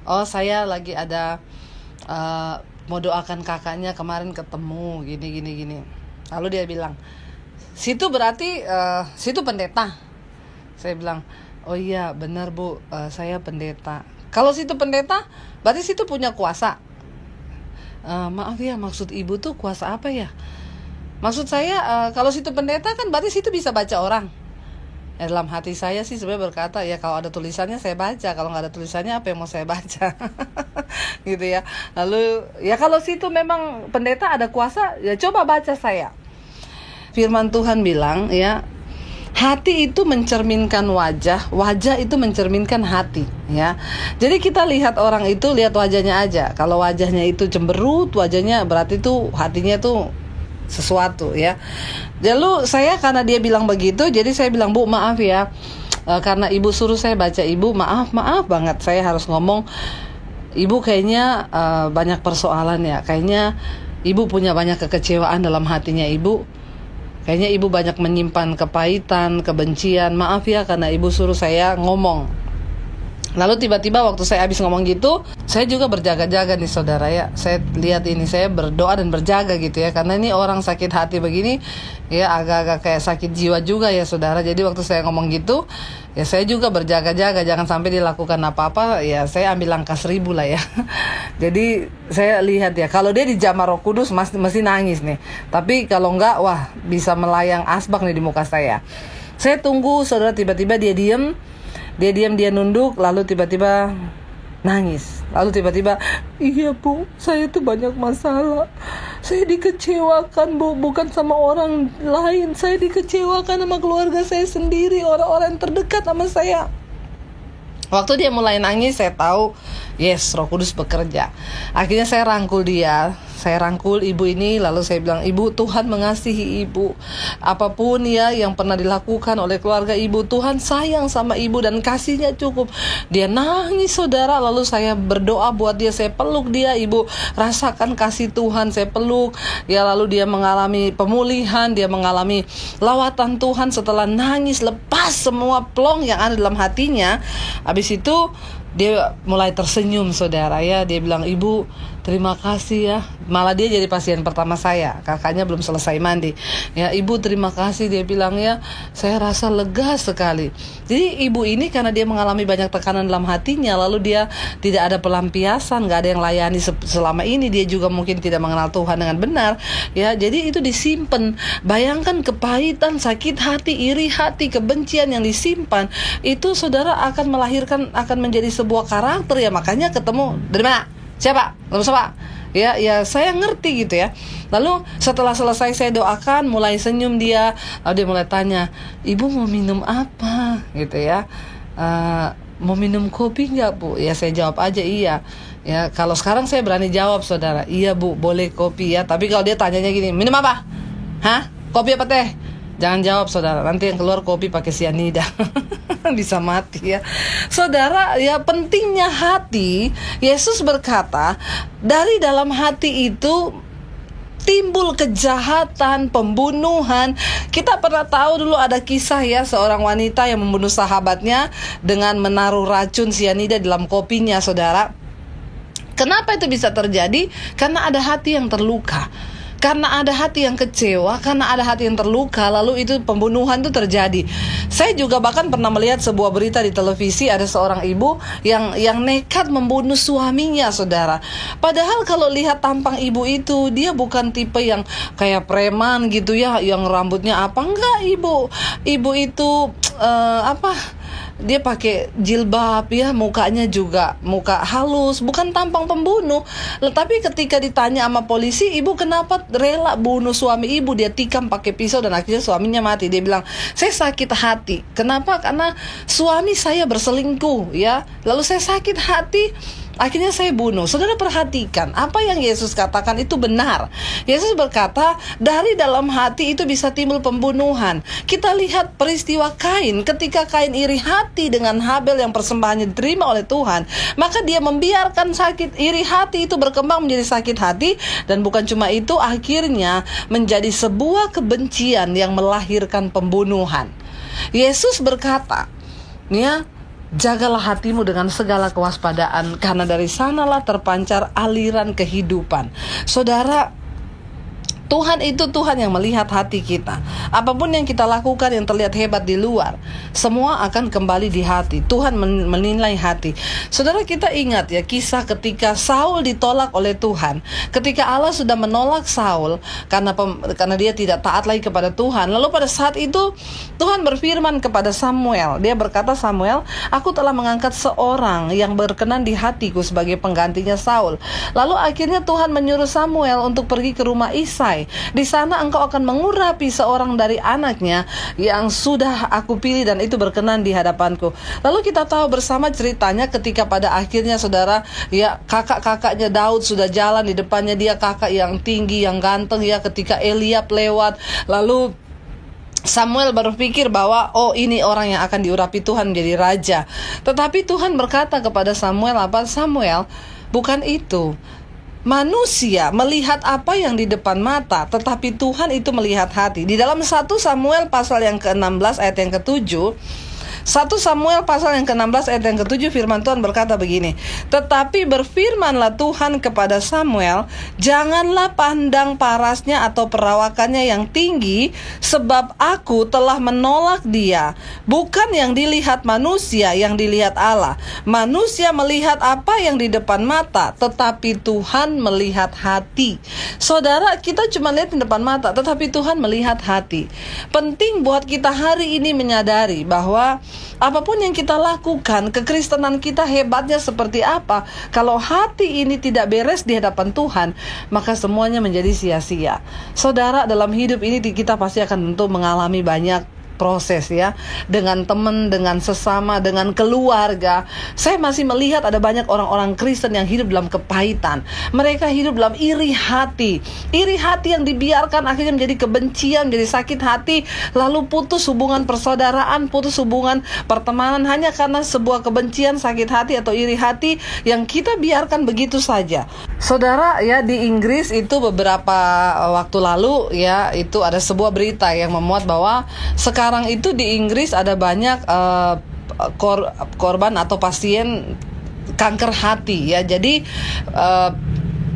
Oh, saya lagi ada mau doakan kakaknya, kemarin ketemu gini. Lalu dia bilang, situ berarti situ pendeta? Saya bilang, oh iya benar Bu, saya pendeta. Kalau situ pendeta, berarti situ punya kuasa. Maaf ya, maksud ibu tuh kuasa apa ya? Maksud saya kalau situ pendeta kan berarti situ bisa baca orang. Ya, dalam hati saya sih sebenarnya berkata, ya kalau ada tulisannya saya baca, kalau nggak ada tulisannya apa yang mau saya baca? Gitu ya. Lalu ya kalau situ memang pendeta ada kuasa, ya coba baca saya. Firman Tuhan bilang ya, hati itu mencerminkan wajah, wajah itu mencerminkan hati ya. Jadi kita lihat orang itu, lihat wajahnya aja. Kalau wajahnya itu cemberut, wajahnya berarti itu hatinya tuh sesuatu ya. Lalu saya, karena dia bilang begitu, jadi saya bilang, Bu maaf ya, karena ibu suruh saya baca ibu, maaf banget saya harus ngomong. Ibu kayaknya banyak persoalan ya, kayaknya ibu punya banyak kekecewaan dalam hatinya ibu. Kayaknya ibu banyak menyimpan kepahitan, kebencian. Maaf ya karena ibu suruh saya ngomong. Lalu tiba-tiba waktu saya habis ngomong gitu, saya juga berjaga-jaga nih saudara ya. Saya lihat ini, saya berdoa dan berjaga gitu ya. Karena ini orang sakit hati begini, ya agak-agak kayak sakit jiwa juga ya saudara. Jadi waktu saya ngomong gitu, ya saya juga berjaga-jaga. Jangan sampai dilakukan apa-apa, ya saya ambil langkah 1000 lah ya. Jadi saya lihat ya, kalau dia dijamah Roh Kudus mesti nangis nih. Tapi kalau enggak, wah bisa melayang asbak nih di muka saya. Saya tunggu saudara, tiba-tiba dia diam, dia nunduk, lalu tiba-tiba nangis. Lalu tiba-tiba, iya Bu, saya tuh banyak masalah. Saya dikecewakan Bu, bukan sama orang lain. Saya dikecewakan sama keluarga saya sendiri, orang-orang terdekat sama saya. Waktu dia mulai nangis, saya tahu, yes, Roh Kudus bekerja. Akhirnya saya rangkul dia, saya rangkul ibu ini, lalu saya bilang, Ibu, Tuhan mengasihi ibu. Apapun ya yang pernah dilakukan oleh keluarga ibu, Tuhan sayang sama ibu dan kasihnya cukup. Dia nangis saudara, lalu saya berdoa buat dia, saya peluk dia, ibu rasakan kasih Tuhan, saya peluk. Ya lalu dia mengalami pemulihan, dia mengalami lawatan Tuhan setelah nangis, lepas semua plong yang ada dalam hatinya. Habis itu dia mulai tersenyum saudara ya. Dia bilang, Ibu terima kasih ya. Malah dia jadi pasien pertama saya, kakaknya belum selesai mandi ya. Ibu terima kasih, dia bilang ya, saya rasa lega sekali. Jadi ibu ini karena dia mengalami banyak tekanan dalam hatinya, lalu dia tidak ada pelampiasan, gak ada yang layani selama ini. Dia juga mungkin tidak mengenal Tuhan dengan benar ya. Jadi itu disimpan. Bayangkan kepahitan, sakit hati, iri hati, kebencian yang disimpan, itu saudara akan melahirkan, akan menjadi sebuah karakter ya. Makanya ketemu dari mana? Siapa? Ya saya ngerti gitu ya. Lalu setelah selesai saya doakan, mulai senyum dia. Lalu dia mulai tanya, Ibu mau minum apa? Gitu ya. mau minum kopi nggak Bu? Ya saya jawab aja iya. Ya kalau sekarang saya berani jawab saudara, iya Bu boleh kopi ya. Tapi kalau dia tanyanya gini, minum apa? Hah? Kopi apa teh? Jangan jawab saudara, nanti yang keluar kopi pakai sianida. Bisa mati ya. Saudara, ya pentingnya hati. Yesus berkata, dari dalam hati itu timbul kejahatan, pembunuhan. Kita pernah tahu dulu ada kisah ya, seorang wanita yang membunuh sahabatnya dengan menaruh racun sianida dalam kopinya, saudara. Kenapa itu bisa terjadi? Karena ada hati yang terluka. Karena ada hati yang kecewa, karena ada hati yang terluka, lalu itu pembunuhan itu terjadi. Saya juga bahkan pernah melihat sebuah berita di televisi, ada seorang ibu yang nekat membunuh suaminya, saudara. Padahal kalau lihat tampang ibu itu, dia bukan tipe yang kayak preman gitu ya, yang rambutnya apa, enggak ibu. Ibu itu dia pakai jilbab ya, mukanya juga muka halus, bukan tampang pembunuh. Tapi ketika ditanya sama polisi, ibu kenapa rela bunuh suami ibu? Dia tikam pakai pisau dan akhirnya suaminya mati. Dia bilang, saya sakit hati. Kenapa? Karena suami saya berselingkuh ya. Lalu saya sakit hati, akhirnya saya bunuh. Saudara perhatikan, apa yang Yesus katakan itu benar. Yesus berkata, dari dalam hati itu bisa timbul pembunuhan. Kita lihat peristiwa Kain. Ketika Kain iri hati dengan Habel yang persembahannya diterima oleh Tuhan, maka dia membiarkan sakit iri hati itu berkembang menjadi sakit hati. Dan bukan cuma itu, akhirnya menjadi sebuah kebencian yang melahirkan pembunuhan. Yesus berkata, ya, jagalah hatimu dengan segala kewaspadaan, karena dari sanalah terpancar aliran kehidupan. Saudara, Tuhan itu Tuhan yang melihat hati kita. Apapun yang kita lakukan yang terlihat hebat di luar, semua akan kembali di hati. Tuhan menilai hati. Saudara, kita ingat ya kisah ketika Saul ditolak oleh Tuhan. Ketika Allah sudah menolak Saul karena dia tidak taat lagi kepada Tuhan. Lalu pada saat itu Tuhan berfirman kepada Samuel. Dia berkata, Samuel, aku telah mengangkat seorang yang berkenan di hatiku sebagai penggantinya Saul. Lalu akhirnya Tuhan menyuruh Samuel untuk pergi ke rumah Isai. Di sana engkau akan mengurapi seorang dari anaknya yang sudah aku pilih dan itu berkenan di hadapanku. Lalu kita tahu bersama ceritanya ketika pada akhirnya saudara, ya kakak-kakaknya Daud sudah jalan di depannya, dia kakak yang tinggi, yang ganteng ya, ketika Eliab lewat, lalu Samuel berpikir bahwa ini orang yang akan diurapi Tuhan menjadi raja. Tetapi Tuhan berkata kepada Samuel, Samuel, bukan itu. Manusia melihat apa yang di depan mata, tetapi Tuhan itu melihat hati. Di dalam 1 Samuel pasal yang ke-16 ayat yang ke-7, 1 Samuel pasal yang ke-16 ayat yang ke-7, firman Tuhan berkata begini, tetapi berfirmanlah Tuhan kepada Samuel, janganlah pandang parasnya atau perawakannya yang tinggi, sebab aku telah menolak dia. Bukan yang dilihat manusia, yang dilihat Allah. Manusia melihat apa yang di depan mata, tetapi Tuhan melihat hati. Saudara, kita cuma lihat di depan mata, tetapi Tuhan melihat hati. Penting buat kita hari ini menyadari bahwa apapun yang kita lakukan, kekristenan kita hebatnya seperti apa, kalau hati ini tidak beres di hadapan Tuhan, maka semuanya menjadi sia-sia. Saudara, dalam hidup ini kita pasti akan tentu mengalami banyak proses ya, dengan teman, dengan sesama, dengan keluarga. Saya masih melihat ada banyak orang-orang Kristen yang hidup dalam kepahitan. Mereka hidup dalam iri hati yang dibiarkan akhirnya menjadi kebencian, menjadi sakit hati, lalu putus hubungan persaudaraan, putus hubungan pertemanan hanya karena sebuah kebencian, sakit hati atau iri hati yang kita biarkan begitu saja. Saudara ya, di Inggris itu beberapa waktu lalu ya, itu ada sebuah berita yang memuat bahwa sekarang itu di Inggris ada banyak korban atau pasien kanker hati ya. Jadi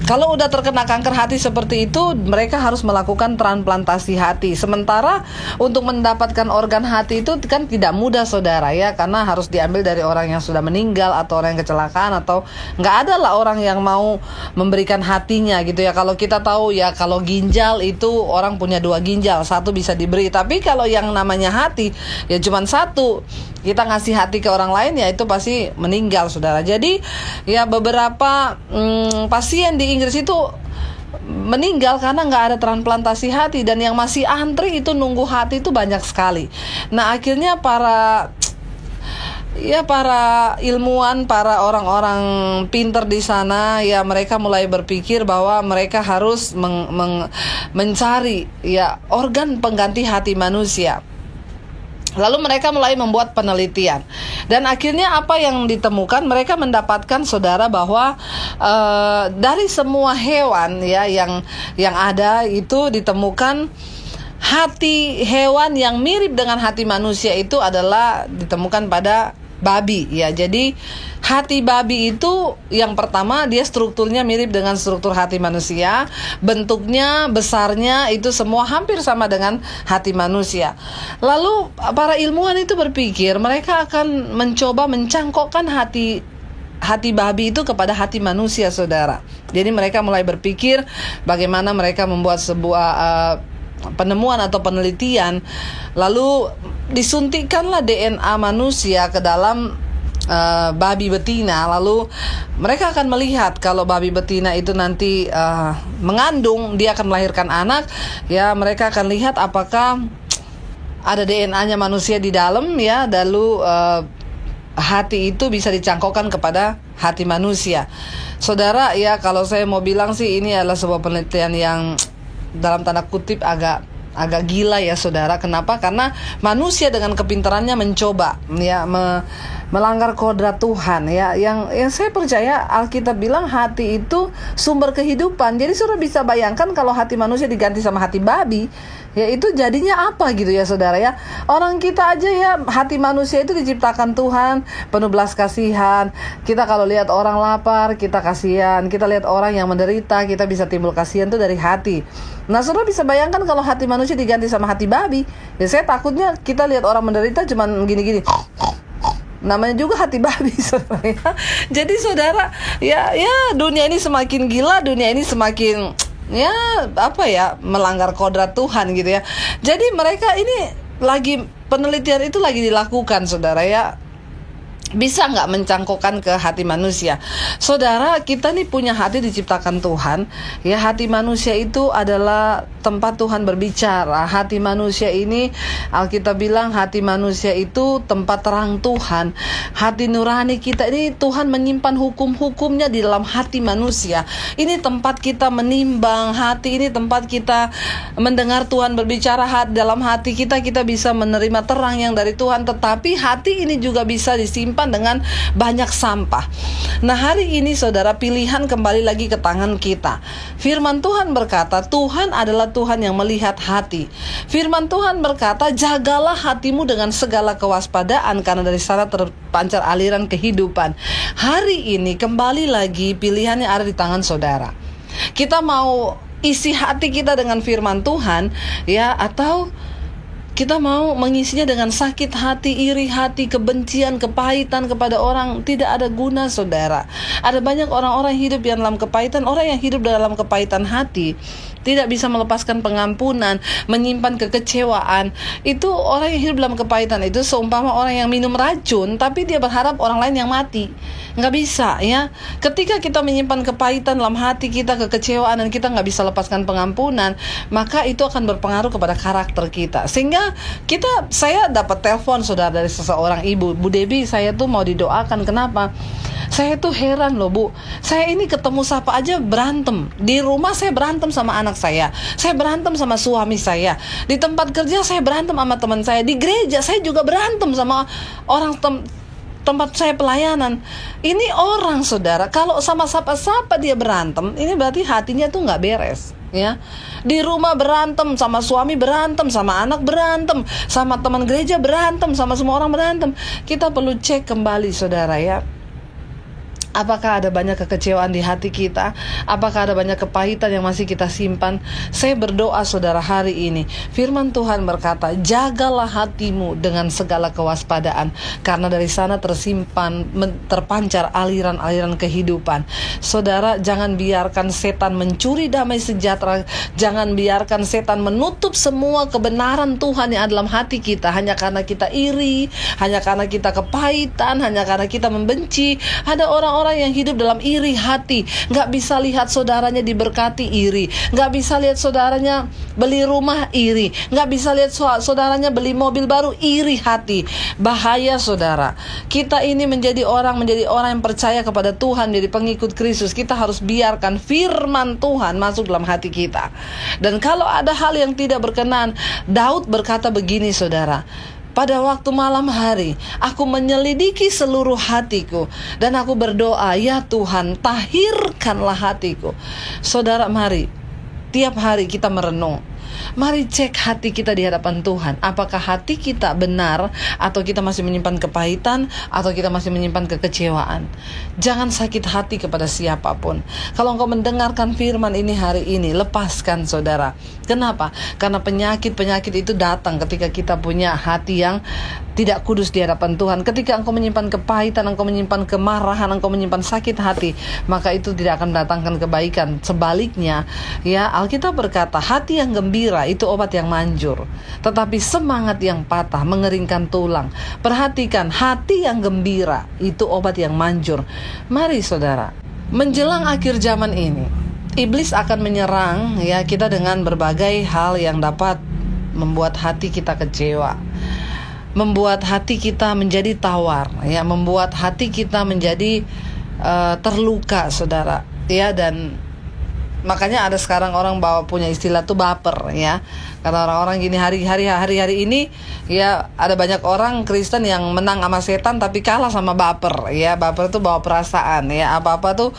kalau udah terkena kanker hati seperti itu, mereka harus melakukan transplantasi hati. Sementara untuk mendapatkan organ hati itu kan tidak mudah saudara ya, karena harus diambil dari orang yang sudah meninggal atau orang yang kecelakaan, atau nggak ada lah orang yang mau memberikan hatinya gitu ya. Kalau kita tahu ya, kalau ginjal itu orang punya 2 ginjal, 1 bisa diberi. Tapi kalau yang namanya hati ya cuma 1. Kita ngasih hati ke orang lain ya itu pasti meninggal saudara. Jadi ya beberapa pasien di Inggris itu meninggal karena nggak ada transplantasi hati, dan yang masih antri itu nunggu hati itu banyak sekali. Nah akhirnya para ya para ilmuwan, para orang-orang pinter di sana, ya mereka mulai berpikir bahwa mereka harus mencari ya organ pengganti hati manusia. Lalu mereka mulai membuat penelitian, dan akhirnya apa yang ditemukan, mereka mendapatkan, saudara, bahwa dari semua hewan ya yang ada itu ditemukan hati hewan yang mirip dengan hati manusia itu adalah ditemukan pada babi ya. Jadi hati babi itu yang pertama, dia strukturnya mirip dengan struktur hati manusia, bentuknya, besarnya itu semua hampir sama dengan hati manusia. Lalu para ilmuwan itu berpikir mereka akan mencoba mencangkokkan hati babi itu kepada hati manusia, saudara. Jadi mereka mulai berpikir bagaimana mereka membuat sebuah penemuan atau penelitian, lalu disuntikkanlah DNA manusia ke dalam babi betina. Lalu mereka akan melihat kalau babi betina itu nanti mengandung, dia akan melahirkan anak, ya mereka akan lihat apakah ada DNA-nya manusia di dalam ya, lalu hati itu bisa dicangkokkan kepada hati manusia. Saudara, ya kalau saya mau bilang sih ini adalah sebuah penelitian yang dalam tanda kutip agak gila ya, saudara. Kenapa? Karena manusia dengan kepintarannya mencoba ya melanggar kodrat Tuhan ya. Yang saya percaya Alkitab bilang hati itu sumber kehidupan. Jadi saudara bisa bayangkan kalau hati manusia diganti sama hati babi, ya itu jadinya apa gitu ya, saudara ya. Orang kita aja ya, hati manusia itu diciptakan Tuhan penuh belas kasihan. Kita kalau lihat orang lapar, kita kasihan. Kita lihat orang yang menderita, kita bisa timbul kasihan itu dari hati. Nah, saudara bisa bayangkan kalau hati manusia diganti sama hati babi, ya saya takutnya kita lihat orang menderita cuman gini-gini. Namanya juga hati babi, saudara ya. Jadi saudara, ya dunia ini semakin gila, dunia ini semakin melanggar kodrat Tuhan gitu ya. Jadi mereka ini penelitian itu lagi dilakukan, saudara ya. Bisa nggak mencangkokkan ke hati manusia? Saudara, kita nih punya hati diciptakan Tuhan. Ya, hati manusia itu adalah tempat Tuhan berbicara. Hati manusia ini, Alkitab bilang hati manusia itu tempat terang Tuhan. Hati nurani kita ini Tuhan menyimpan hukum-hukumnya di dalam hati manusia. Ini tempat kita menimbang hati, ini tempat kita mendengar Tuhan berbicara. Dalam hati kita bisa menerima terang yang dari Tuhan. Tetapi hati ini juga bisa disimpan dengan banyak sampah. Nah, hari ini saudara, pilihan kembali lagi ke tangan kita. Firman Tuhan berkata, Tuhan adalah Tuhan yang melihat hati. Firman Tuhan berkata, jagalah hatimu dengan segala kewaspadaan, karena dari sana terpancar aliran kehidupan. Hari ini kembali lagi pilihannya ada di tangan saudara. Kita mau isi hati kita dengan firman Tuhan ya, atau kita mau mengisinya dengan sakit hati, iri hati, kebencian, kepahitan kepada orang. Tidak ada guna, saudara. Ada banyak orang-orang hidup yang dalam kepahitan. Orang yang hidup dalam kepahitan hati tidak bisa melepaskan pengampunan, menyimpan kekecewaan. Itu orang yang hidup dalam kepahitan itu seumpama orang yang minum racun, tapi dia berharap orang lain yang mati. Nggak bisa ya. Ketika kita menyimpan kepahitan dalam hati kita, kekecewaan, dan kita nggak bisa lepaskan pengampunan, maka itu akan berpengaruh kepada karakter kita. Sehingga saya dapat telepon, saudara, dari seseorang ibu, Bu Debbie, saya tuh mau didoakan. Kenapa? Saya tuh heran loh, Bu. Saya ini ketemu siapa aja berantem. Di rumah saya berantem sama anak saya berantem sama suami saya. Di tempat kerja saya berantem sama teman saya. Di gereja saya juga berantem sama orang tempat saya pelayanan. Ini orang, saudara, kalau sama siapa dia berantem, ini berarti hatinya tuh nggak beres ya. Di rumah berantem, sama suami berantem, sama anak berantem, sama teman gereja berantem, sama semua orang berantem. Kita perlu cek kembali, saudara ya. Apakah ada banyak kekecewaan di hati kita? Apakah ada banyak kepahitan yang masih kita simpan? Saya berdoa, saudara, hari ini firman Tuhan berkata, jagalah hatimu dengan segala kewaspadaan, karena dari sana terpancar aliran-aliran kehidupan. Saudara, jangan biarkan setan mencuri damai sejahtera. Jangan biarkan setan menutup semua kebenaran Tuhan yang ada dalam hati kita, hanya karena kita iri, hanya karena kita kepahitan, hanya karena kita membenci. Ada orang orang yang hidup dalam iri hati, nggak bisa lihat saudaranya diberkati, iri, nggak bisa lihat saudaranya beli rumah, iri, nggak bisa lihat saudaranya beli mobil baru, iri hati. Bahaya saudara. Kita ini menjadi orang yang percaya kepada Tuhan, jadi pengikut Kristus, kita harus biarkan firman Tuhan masuk dalam hati kita. Dan kalau ada hal yang tidak berkenan, Daud berkata begini saudara, pada waktu malam hari, aku menyelidiki seluruh hatiku, dan aku berdoa, ya Tuhan, tahirkanlah hatiku. Saudara, mari, tiap hari kita merenung. Mari cek hati kita di hadapan Tuhan. Apakah hati kita benar, atau kita masih menyimpan kepahitan, atau kita masih menyimpan kekecewaan. Jangan sakit hati kepada siapapun. Kalau engkau mendengarkan firman ini hari ini, lepaskan saudara. Kenapa? Karena penyakit-penyakit itu datang ketika kita punya hati yang tidak kudus di hadapan Tuhan. Ketika engkau menyimpan kepahitan, engkau menyimpan kemarahan, engkau menyimpan sakit hati, maka itu tidak akan mendatangkan kebaikan. Sebaliknya, ya, Alkitab berkata, hati yang gembira itu obat yang manjur, tetapi semangat yang patah mengeringkan tulang. Perhatikan, hati yang gembira itu obat yang manjur. Mari saudara, menjelang akhir zaman ini, iblis akan menyerang ya kita dengan berbagai hal yang dapat membuat hati kita kecewa, membuat hati kita menjadi tawar, ya, membuat hati kita menjadi terluka, saudara, ya. Dan makanya ada sekarang orang punya istilah tuh baper, ya. Karena orang-orang gini hari ini, ya, ada banyak orang Kristen yang menang sama setan tapi kalah sama baper, ya. Baper itu bawa perasaan, ya. Apa-apa tuh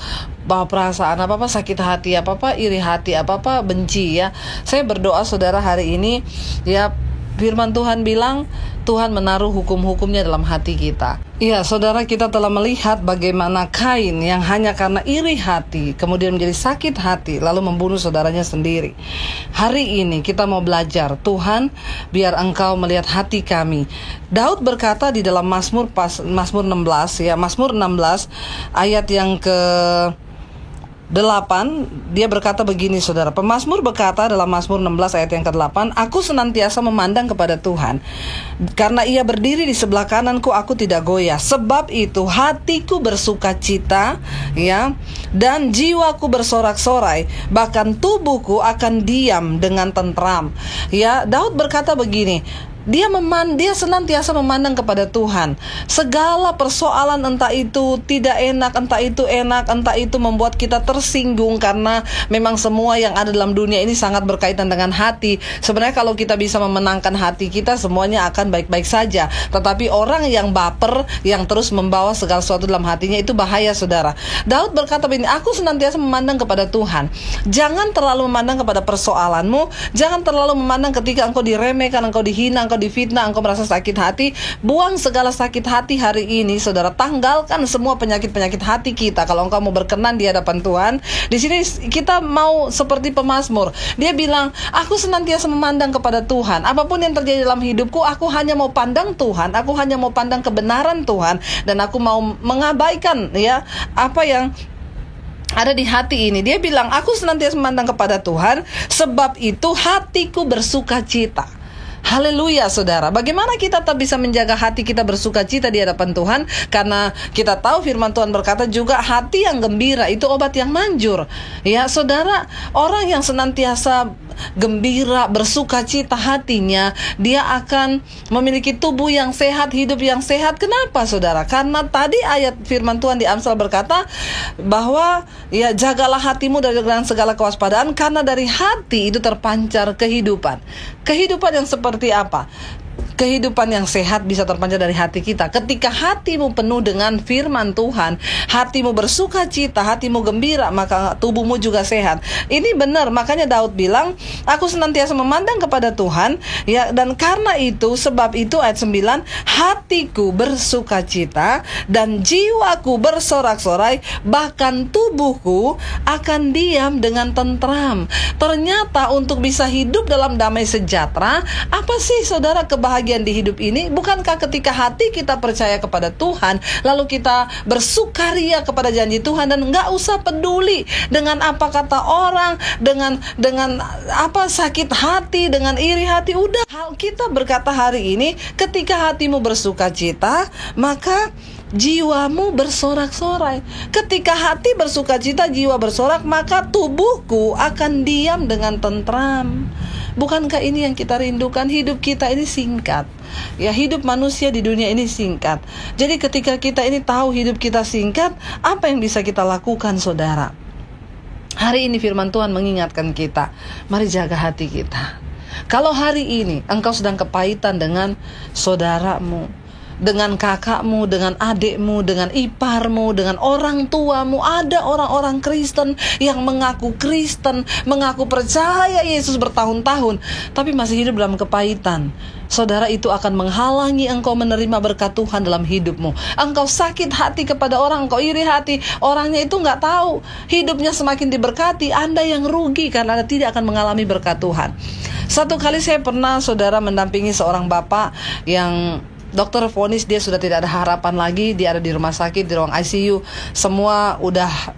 bawa perasaan, apa-apa sakit hati, apa-apa iri hati, apa-apa benci, ya. Saya berdoa saudara hari ini, ya, firman Tuhan bilang Tuhan menaruh hukum-hukumnya dalam hati kita. Iya saudara, kita telah melihat bagaimana Kain yang hanya karena iri hati kemudian menjadi sakit hati lalu membunuh saudaranya sendiri. Hari ini kita mau belajar, Tuhan, biar Engkau melihat hati kami. Daud berkata di dalam Mazmur 16, ya, Mazmur 16 ayat yang ke 8, dia berkata begini saudara. Pemazmur berkata dalam Mazmur 16 ayat yang ke-8, aku senantiasa memandang kepada Tuhan, karena Ia berdiri di sebelah kananku, aku tidak goyah. Sebab itu hatiku bersuka cita, ya, dan jiwaku bersorak-sorai, bahkan tubuhku akan diam dengan tentram. Ya, Daud berkata begini, dia senantiasa memandang kepada Tuhan. Segala persoalan, entah itu tidak enak, entah itu enak, entah itu membuat kita tersinggung, karena memang semua yang ada dalam dunia ini sangat berkaitan dengan hati. Sebenarnya kalau kita bisa memenangkan hati kita, semuanya akan baik-baik saja. Tetapi orang yang baper, yang terus membawa segala sesuatu dalam hatinya, itu bahaya saudara. Daud berkata begini, aku senantiasa memandang kepada Tuhan. Jangan terlalu memandang kepada persoalanmu. Jangan terlalu memandang ketika engkau diremehkan, engkau dihina, engkau difitnah, engkau merasa sakit hati. Buang segala sakit hati hari ini saudara. Tanggalkan semua penyakit-penyakit hati kita. Kalau engkau mau berkenan di hadapan Tuhan, di sini kita mau seperti pemazmur. Dia bilang, aku senantiasa memandang kepada Tuhan. Apapun yang terjadi dalam hidupku, aku hanya mau pandang Tuhan. Aku hanya mau pandang kebenaran Tuhan, dan aku mau mengabaikan, ya, apa yang ada di hati ini. Dia bilang, aku senantiasa memandang kepada Tuhan, sebab itu hatiku bersuka cita. Haleluya saudara. Bagaimana kita tetap bisa menjaga hati kita bersuka cita di hadapan Tuhan? Karena kita tahu firman Tuhan berkata juga, hati yang gembira itu obat yang manjur. Ya saudara, orang yang senantiasa gembira, bersuka cita hatinya, dia akan memiliki tubuh yang sehat, hidup yang sehat. Kenapa saudara? Karena tadi ayat firman Tuhan di Amsal berkata bahwa, ya, jagalah hatimu dari segala kewaspadaan, karena dari hati itu terpancar kehidupan. Kehidupan yang seperti apa? Kehidupan yang sehat bisa terpancar dari hati kita. Ketika hatimu penuh dengan firman Tuhan, hatimu bersuka cita, hatimu gembira, maka tubuhmu juga sehat. Ini benar, makanya Daud bilang, aku senantiasa memandang kepada Tuhan, ya, dan karena itu, sebab itu ayat 9, hatiku bersuka cita dan jiwaku bersorak-sorai, bahkan tubuhku akan diam dengan tentram. Ternyata untuk bisa hidup dalam damai sejahtera, apa sih saudara kebahagiaan kebahagiaan di hidup ini? Bukankah ketika hati kita percaya kepada Tuhan, lalu kita bersukaria kepada janji Tuhan dan nggak usah peduli dengan apa kata orang, dengan apa sakit hati, dengan iri hati. Udah, hal kita berkata hari ini, ketika hatimu bersukacita, maka jiwamu bersorak-sorai. Ketika hati bersukacita, jiwa bersorak, maka tubuhku akan diam dengan tentram. Bukankah ini yang kita rindukan? Hidup kita ini singkat. Ya, hidup manusia di dunia ini singkat. Jadi ketika kita ini tahu hidup kita singkat, apa yang bisa kita lakukan, saudara? Hari ini firman Tuhan mengingatkan kita, mari jaga hati kita. Kalau hari ini engkau sedang kepahitan dengan saudaramu, dengan kakakmu, dengan adikmu, dengan iparmu, dengan orang tuamu. Ada orang-orang Kristen yang mengaku Kristen, mengaku percaya Yesus bertahun-tahun, tapi masih hidup dalam kepahitan. Saudara, itu akan menghalangi engkau menerima berkat Tuhan dalam hidupmu. Engkau sakit hati kepada orang, engkau iri hati, orangnya itu gak tahu hidupnya semakin diberkati. Anda yang rugi karena Anda tidak akan mengalami berkat Tuhan. Satu kali saya pernah, saudara, mendampingi seorang bapak yang dokter vonis dia sudah tidak ada harapan lagi. Dia ada di rumah sakit, di ruang ICU. Semua udah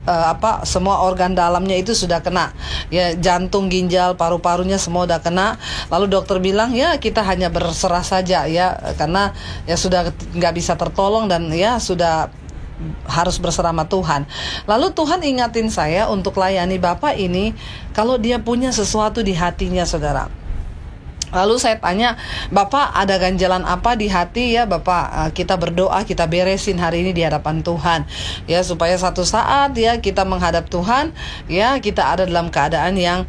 semua organ dalamnya itu sudah kena. Ya, jantung, ginjal, paru-parunya semua udah kena. Lalu dokter bilang, ya kita hanya berserah saja ya, karena ya sudah nggak bisa tertolong dan ya sudah harus berserah sama Tuhan. Lalu Tuhan ingatin saya untuk layani bapak ini kalau dia punya sesuatu di hatinya, saudara. Lalu saya tanya, Bapak ada ganjalan apa di hati ya Bapak? Kita berdoa, kita beresin hari ini di hadapan Tuhan. Ya, supaya satu saat ya kita menghadap Tuhan, ya kita ada dalam keadaan yang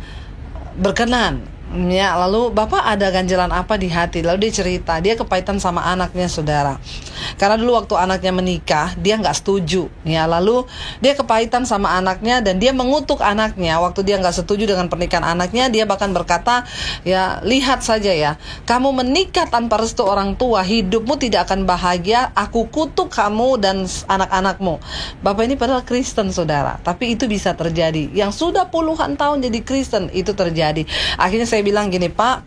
berkenan. Ya, lalu Bapak ada ganjalan apa di hati? Lalu dia cerita, dia kepahitan sama anaknya, saudara. Karena dulu waktu anaknya menikah, dia nggak setuju. Ya, lalu dia kepahitan sama anaknya dan dia mengutuk anaknya. Waktu dia nggak setuju dengan pernikahan anaknya, dia bahkan berkata, ya lihat saja ya, kamu menikah tanpa restu orang tua, hidupmu tidak akan bahagia. Aku kutuk kamu dan anak-anakmu. Bapak ini padahal Kristen, saudara, tapi itu bisa terjadi. Yang sudah puluhan tahun jadi Kristen, itu terjadi. Akhirnya saya bilang gini, Pak,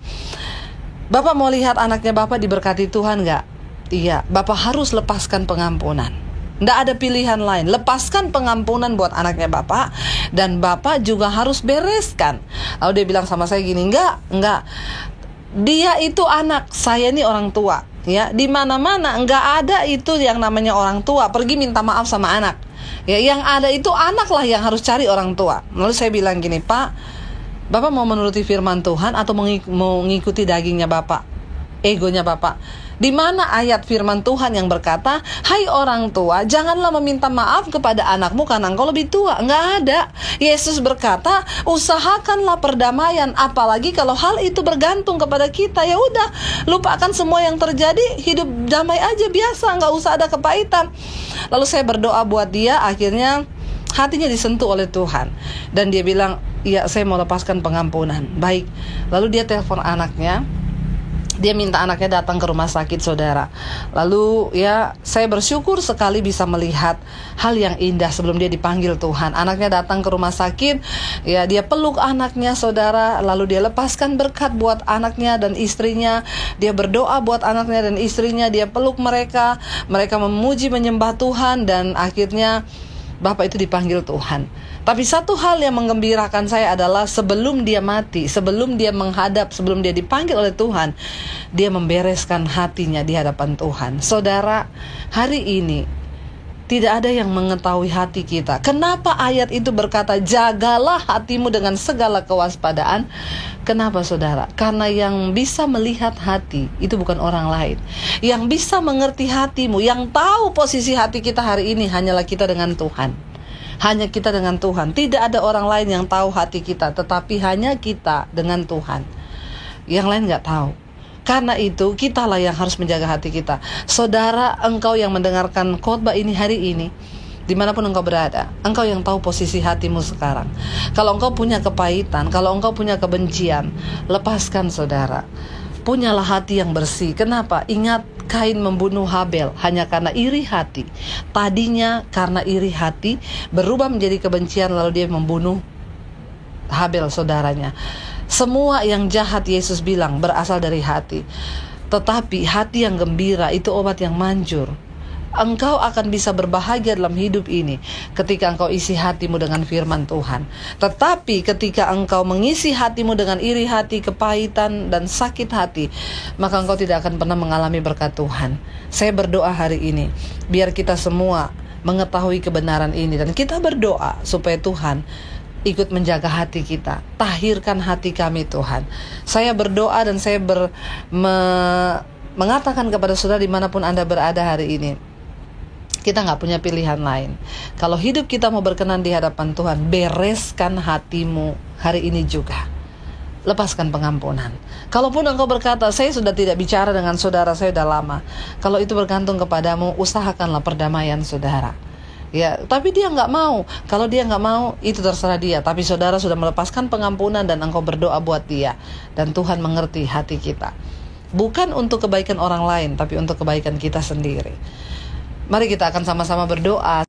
Bapak mau lihat anaknya Bapak diberkati Tuhan gak? Iya, Bapak harus lepaskan pengampunan. Nggak ada pilihan lain. Lepaskan pengampunan buat anaknya Bapak, dan Bapak juga harus bereskan. Lalu dia bilang sama saya gini, enggak. Dia itu anak, saya ini orang tua. Ya, di mana-mana nggak ada itu yang namanya orang tua pergi minta maaf sama anak. Ya, yang ada itu anak lah yang harus cari orang tua. Lalu saya bilang gini, Pak, Bapak mau menuruti firman Tuhan atau mau mengikuti dagingnya Bapak, egonya Bapak? Di mana ayat firman Tuhan yang berkata, hai orang tua, janganlah meminta maaf kepada anakmu karena engkau lebih tua? Nggak ada. Yesus berkata, usahakanlah perdamaian, apalagi kalau hal itu bergantung kepada kita. Ya udah, lupakan semua yang terjadi, hidup damai aja biasa, nggak usah ada kepahitan. Lalu saya berdoa buat dia, akhirnya hatinya disentuh oleh Tuhan. Dan dia bilang, iya saya mau lepaskan pengampunan. Baik. Lalu dia telepon anaknya. Dia minta anaknya datang ke rumah sakit, saudara. Lalu ya saya bersyukur sekali bisa melihat hal yang indah sebelum dia dipanggil Tuhan. Anaknya datang ke rumah sakit. Ya, dia peluk anaknya, saudara. Lalu dia lepaskan berkat buat anaknya dan istrinya. Dia berdoa buat anaknya dan istrinya. Dia peluk mereka. Mereka memuji menyembah Tuhan. Dan akhirnya Bapak itu dipanggil Tuhan. Tapi satu hal yang menggembirakan saya adalah sebelum dia mati, sebelum dia menghadap, sebelum dia dipanggil oleh Tuhan, dia membereskan hatinya di hadapan Tuhan. Saudara, hari ini tidak ada yang mengetahui hati kita. Kenapa ayat itu berkata, jagalah hatimu dengan segala kewaspadaan? Kenapa, saudara? Karena yang bisa melihat hati itu bukan orang lain. Yang bisa mengerti hatimu, yang tahu posisi hati kita hari ini hanyalah kita dengan Tuhan. Hanya kita dengan Tuhan. Tidak ada orang lain yang tahu hati kita, tetapi hanya kita dengan Tuhan. Yang lain gak tahu. Karena itu kitalah yang harus menjaga hati kita. Saudara, engkau yang mendengarkan khotbah ini hari ini, dimanapun engkau berada, engkau yang tahu posisi hatimu sekarang. Kalau engkau punya kepahitan, kalau engkau punya kebencian, lepaskan, saudara. Punyalah hati yang bersih. Kenapa? Ingat, Kain membunuh Habel hanya karena iri hati. Tadinya karena iri hati berubah menjadi kebencian, lalu dia membunuh Habel, saudaranya. Semua yang jahat, Yesus bilang, berasal dari hati. Tetapi hati yang gembira itu obat yang manjur. Engkau akan bisa berbahagia dalam hidup ini ketika engkau isi hatimu dengan firman Tuhan. Tetapi ketika engkau mengisi hatimu dengan iri hati, kepahitan, dan sakit hati, maka engkau tidak akan pernah mengalami berkat Tuhan. Saya berdoa hari ini, biar kita semua mengetahui kebenaran ini, dan kita berdoa supaya Tuhan ikut menjaga hati kita. Tahirkan hati kami Tuhan. Saya berdoa dan saya mengatakan kepada saudara dimanapun Anda berada hari ini, kita gak punya pilihan lain. Kalau hidup kita mau berkenan di hadapan Tuhan, bereskan hatimu hari ini juga. Lepaskan pengampunan. Kalaupun engkau berkata, saya sudah tidak bicara dengan saudara, saya sudah lama. Kalau itu bergantung kepadamu, usahakanlah perdamaian saudara. Ya, tapi dia nggak mau. Kalau dia nggak mau, itu terserah dia. Tapi saudara sudah melepaskan pengampunan dan engkau berdoa buat dia. Dan Tuhan mengerti hati kita. Bukan untuk kebaikan orang lain, tapi untuk kebaikan kita sendiri. Mari kita akan sama-sama berdoa.